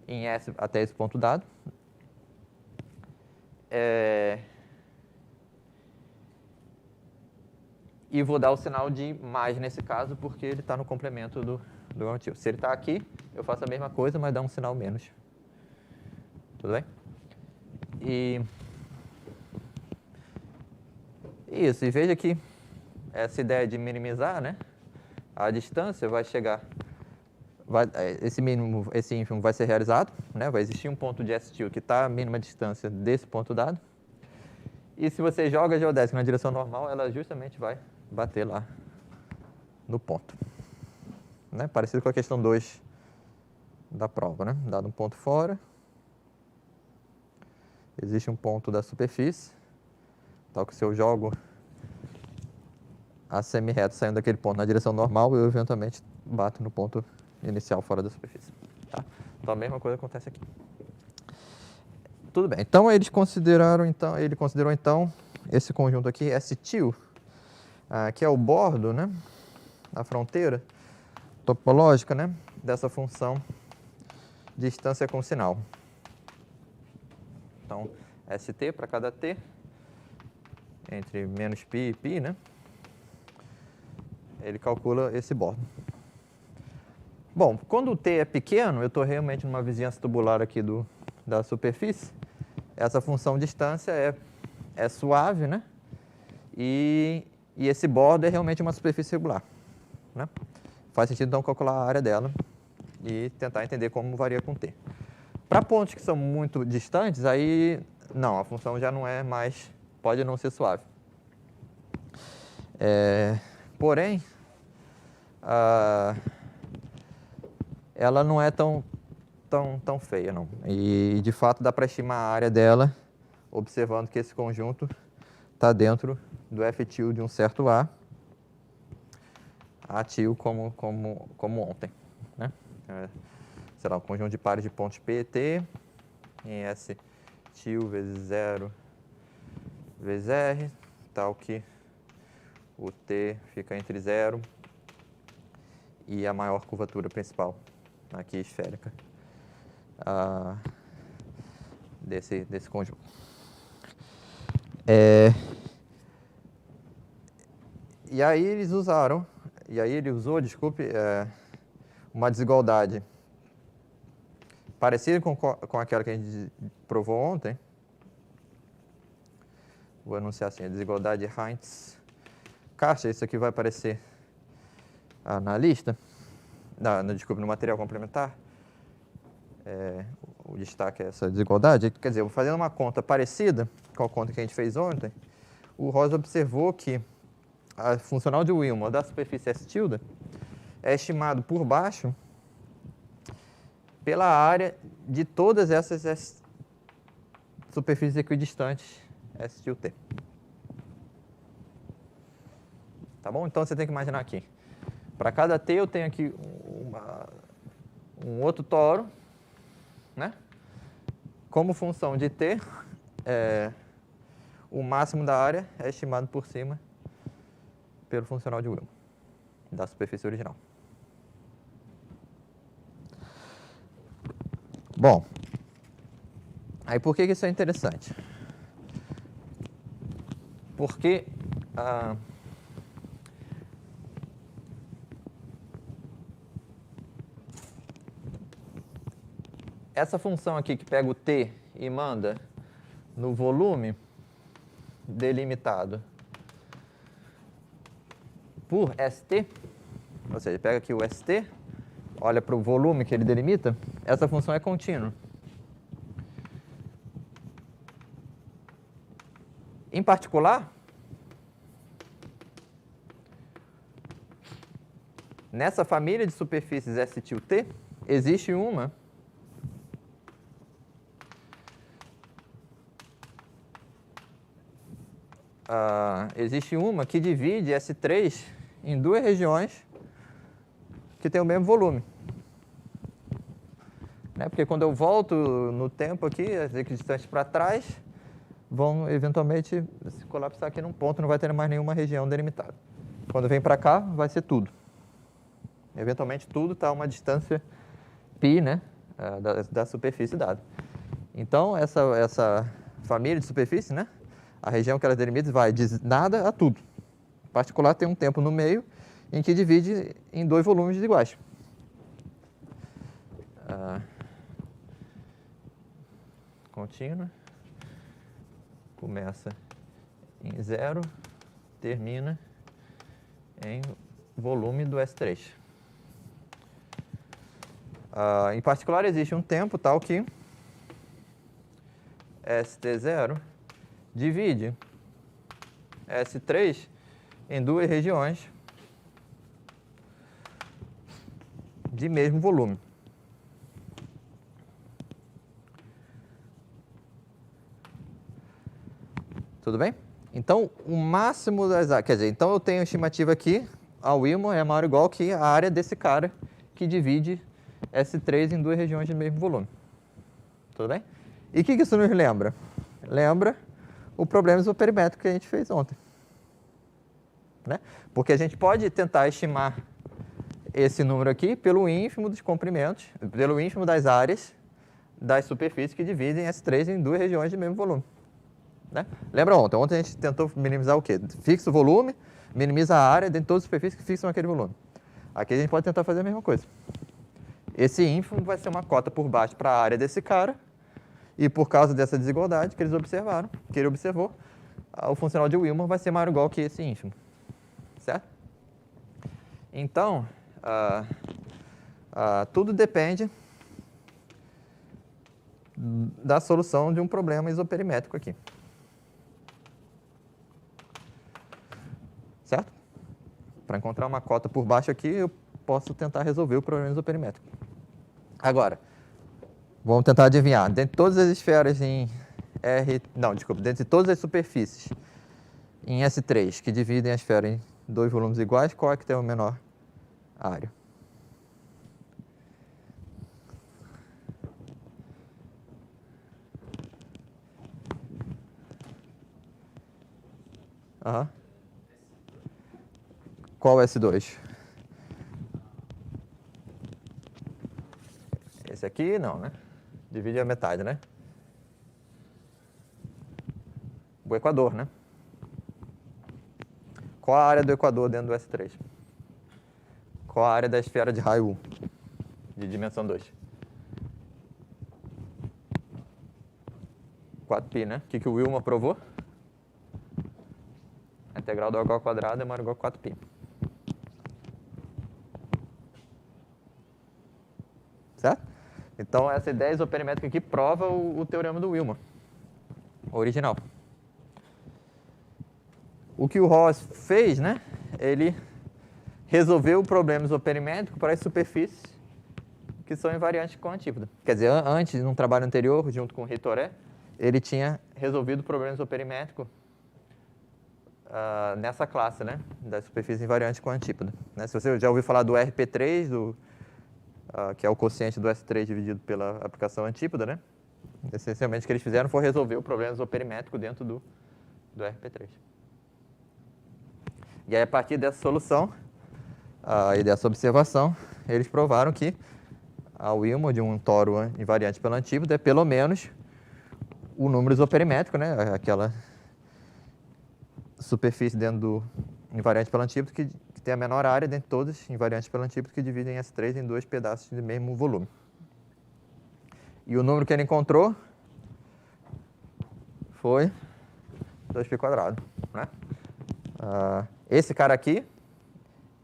em S até esse ponto dado. E vou dar o sinal de mais nesse caso, porque ele está no complemento do motivo. Se ele está aqui, eu faço a mesma coisa, mas dá um sinal menos. Tudo bem? E isso, e veja que essa ideia de minimizar, né, a distância vai chegar, esse ínfimo vai ser realizado, né, vai existir um ponto de S-til que está a mínima distância desse ponto dado. E se você joga a geodésica na direção normal, ela justamente vai bater lá no ponto. Né? Parecido com a questão 2 da prova, né? Dado um ponto fora, existe um ponto da superfície, tal que se eu jogo a semi-reta saindo daquele ponto na direção normal, eu eventualmente bato no ponto inicial fora da superfície. Tá? Então a mesma coisa acontece aqui. Tudo bem. Então ele considerou então esse conjunto aqui, S-til, que é o bordo, né, a fronteira topológica, né, dessa função distância com sinal. Então, ST para cada t, entre menos π e π, né, ele calcula esse bordo. Bom, quando o t é pequeno, eu estou realmente numa vizinhança tubular aqui da superfície, essa função distância é suave, né, e esse bordo é realmente uma superfície regular. Né? Faz sentido, então, calcular a área dela e tentar entender como varia com t. Para pontos que são muito distantes, aí, não, a função já não é mais, pode não ser suave. Porém, ela não é tão feia, não. E, de fato, dá para estimar a área dela, observando que esse conjunto está dentro do F-til de um certo A-til como ontem. Né? Sei lá, um conjunto de pares de pontos P e T em S-til vezes 0 vezes R, tal que o T fica entre 0 e a maior curvatura principal, aqui esférica, desse conjunto. E aí ele usou, uma desigualdade parecida com aquela que a gente provou ontem. Vou anunciar assim, a desigualdade Heinz-Karcher. Isso aqui vai aparecer na lista, desculpe, no material complementar. O destaque é essa desigualdade. Quer dizer, fazendo uma conta parecida com a conta que a gente fez ontem, o Ross observou que a funcional de Willmore da superfície S-tilde é estimado por baixo pela área de todas essas superfícies equidistantes S-tilde. Tá bom? Então você tem que imaginar aqui. Para cada T eu tenho aqui um outro toro, né? Como função de T, o máximo da área é estimado por cima pelo funcional de Willmore, da superfície original. Bom, aí por que isso é interessante? Porque essa função aqui que pega o T e manda no volume delimitado por ST, ou seja, pega aqui o ST, olha para o volume que ele delimita, essa função é contínua. Em particular, nessa família de superfícies S-T, existe uma que divide S3 em duas regiões que têm o mesmo volume. Né? Porque quando eu volto no tempo aqui, as equidistâncias para trás vão eventualmente se colapsar aqui num ponto, não vai ter mais nenhuma região delimitada. Quando vem para cá, vai ser tudo. Eventualmente tudo está a uma distância π, né, da superfície dada. Então, essa família de superfície, né, a região que ela delimita vai de nada a tudo. Em particular, tem um tempo no meio em que divide em dois volumes iguais. Contínua. Começa em 0, termina em volume do S3. Em particular, existe um tempo tal que ST0 divide S3 em duas regiões de mesmo volume. Tudo bem? Então, o máximo das áreas... Quer dizer, então eu tenho a estimativa aqui, a Wilmot é maior ou igual que a área desse cara que divide S3 em duas regiões de mesmo volume. Tudo bem? E o que isso nos lembra? Lembra o problema isoperimétrico que a gente fez ontem. Né? Porque a gente pode tentar estimar esse número aqui pelo ínfimo dos comprimentos, pelo ínfimo das áreas das superfícies que dividem S3 em duas regiões de mesmo volume. Né? Lembra ontem? Ontem a gente tentou minimizar o quê? Fixa o volume, minimiza a área dentro de todas as superfícies que fixam aquele volume. Aqui a gente pode tentar fazer a mesma coisa. Esse ínfimo vai ser uma cota por baixo para a área desse cara, e por causa dessa desigualdade que eles observaram, que ele observou, o funcional de Wilmot vai ser maior ou igual que esse ínfimo. Certo? Então, tudo depende da solução de um problema isoperimétrico aqui. Certo? Para encontrar uma cota por baixo aqui, eu posso tentar resolver o problema isoperimétrico. Agora, vamos tentar adivinhar. Dentre todas as esferas em dentre todas as superfícies em S3 que dividem a esfera em dois volumes iguais, qual é que tem a menor área? Qual S2? Esse aqui não, né? Divide a metade, né? O equador, né? Qual a área do equador dentro do S3? Qual a área da esfera de raio U, de dimensão 2? 4π, né? O que o Wilmot provou? A integral do h² é maior ou igual a 4π. Certo? Então, essa ideia isoperimétrica aqui prova o teorema do Wilmot, original. O que o Ross fez, né? Ele resolveu o problema isoperimétrico para as superfícies que são invariantes com a antípoda. Quer dizer, antes, num trabalho anterior, junto com o Ritoré, ele tinha resolvido o problema isoperimétrico nessa classe, né? Das superfícies invariantes com a antípoda. Né? Se você já ouviu falar do RP3, que é o quociente do S3 dividido pela aplicação antípoda, né? Essencialmente, o que eles fizeram foi resolver o problema isoperimétrico dentro do RP3. E aí, a partir dessa solução e dessa observação, eles provaram que a Wilmot de um toro invariante pela antípoda é pelo menos o número isoperimétrico, né? Aquela superfície dentro do invariante pela antípoda que tem a menor área dentre todas invariantes pela antípoda que dividem S3 em dois pedaços de mesmo volume. E o número que ele encontrou foi 2π², né? Esse cara aqui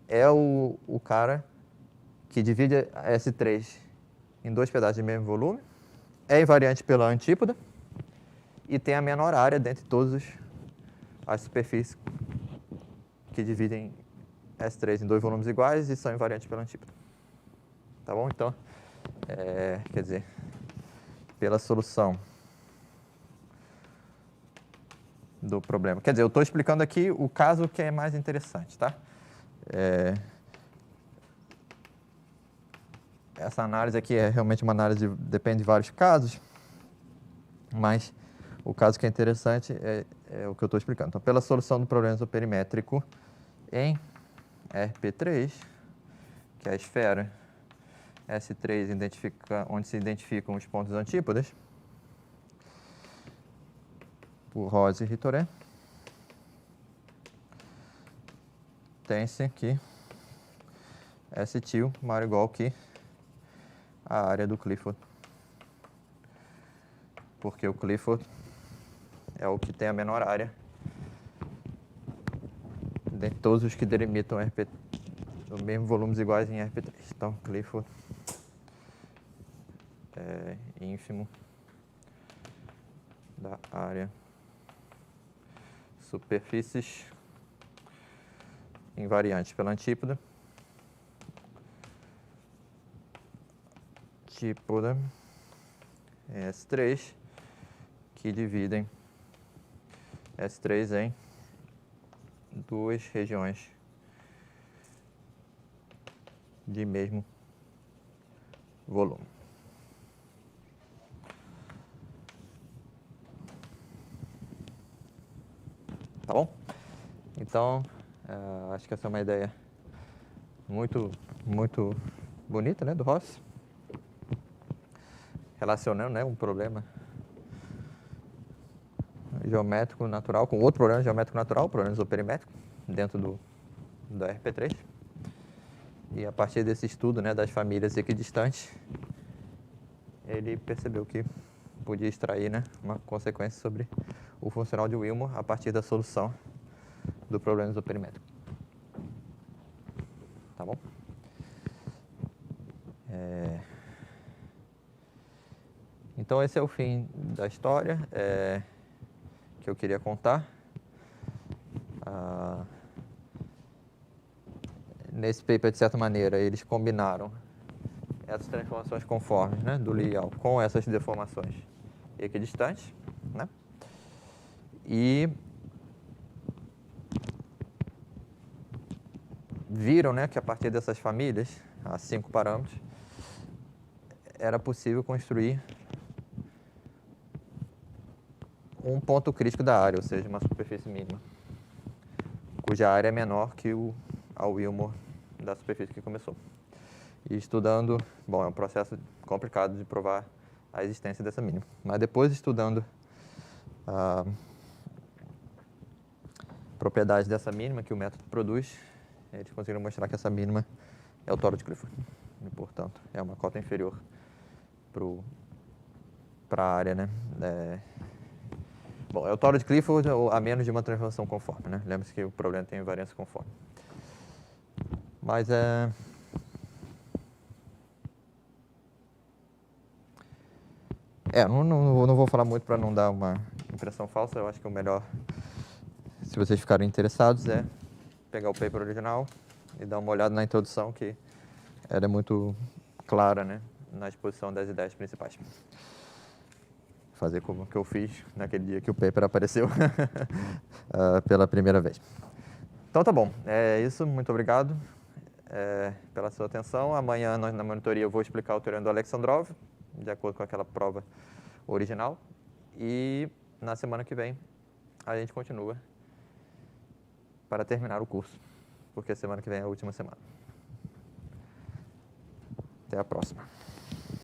é o cara que divide S3 em dois pedaços de mesmo volume, é invariante pela antípoda e tem a menor área dentre todos os as superfícies que dividem S3 em dois volumes iguais e são invariantes pela antípoda. Tá bom? Então, quer dizer, pela solução do problema. Quer dizer, eu estou explicando aqui o caso que é mais interessante, tá? Essa análise aqui é realmente uma análise, depende de vários casos, mas o caso que é interessante é o que eu estou explicando. Então, pela solução do problema isoperimétrico em RP3, que é a esfera S3 onde se identificam os pontos antípodas, por Rose e Ritoré, tem-se que S-til maior ou igual que a área do Clifford, porque o Clifford é o que tem a menor área de todos os que delimitam os mesmos volumes iguais em RP3. Então, Clifford é ínfimo da área superfícies invariantes pela antípoda, antípoda S3, que dividem S3 em duas regiões de mesmo volume. Tá bom? Então, acho que essa é uma ideia muito bonita, né, do Ross, relacionando, né, um problema geométrico natural com outro problema geométrico natural, o problema isoperimétrico, dentro do RP3. E a partir desse estudo, né, das famílias equidistantes, ele percebeu que podia extrair, né, uma consequência sobre o funcional de Willmore a partir da solução do problema isoperimétrico. Tá bom? Então, esse é o fim da história que eu queria contar. Nesse paper, de certa maneira, eles combinaram essas transformações conformes, né, do Lyell com essas deformações equidistantes, né? E viram, né, que a partir dessas famílias, a 5 parâmetros, era possível construir um ponto crítico da área, ou seja, uma superfície mínima, cuja área é menor que a Willmore da superfície que começou. E estudando, bom, é um processo complicado de provar a existência dessa mínima, mas depois estudando a propriedade dessa mínima que o método produz, eles conseguiram mostrar que essa mínima é o tórax de Clifford, e, portanto, é uma cota inferior para a área, né? Bom, é o tórax de Clifford a menos de uma transformação conforme, né? Lembre-se que o problema tem invariância conforme. Mas não vou falar muito para não dar uma impressão falsa. Eu acho que o melhor, se vocês ficarem interessados, é pegar o paper original e dar uma olhada na introdução, que ela é muito clara, né, na exposição das ideias principais. Fazer como que eu fiz naquele dia que o paper apareceu pela primeira vez. Então tá bom, é isso, muito obrigado pela sua atenção. Amanhã na monitoria eu vou explicar o teorema do Alexandrov, de acordo com aquela prova original, e na semana que vem a gente continua para terminar o curso, porque a semana que vem é a última semana. Até a próxima.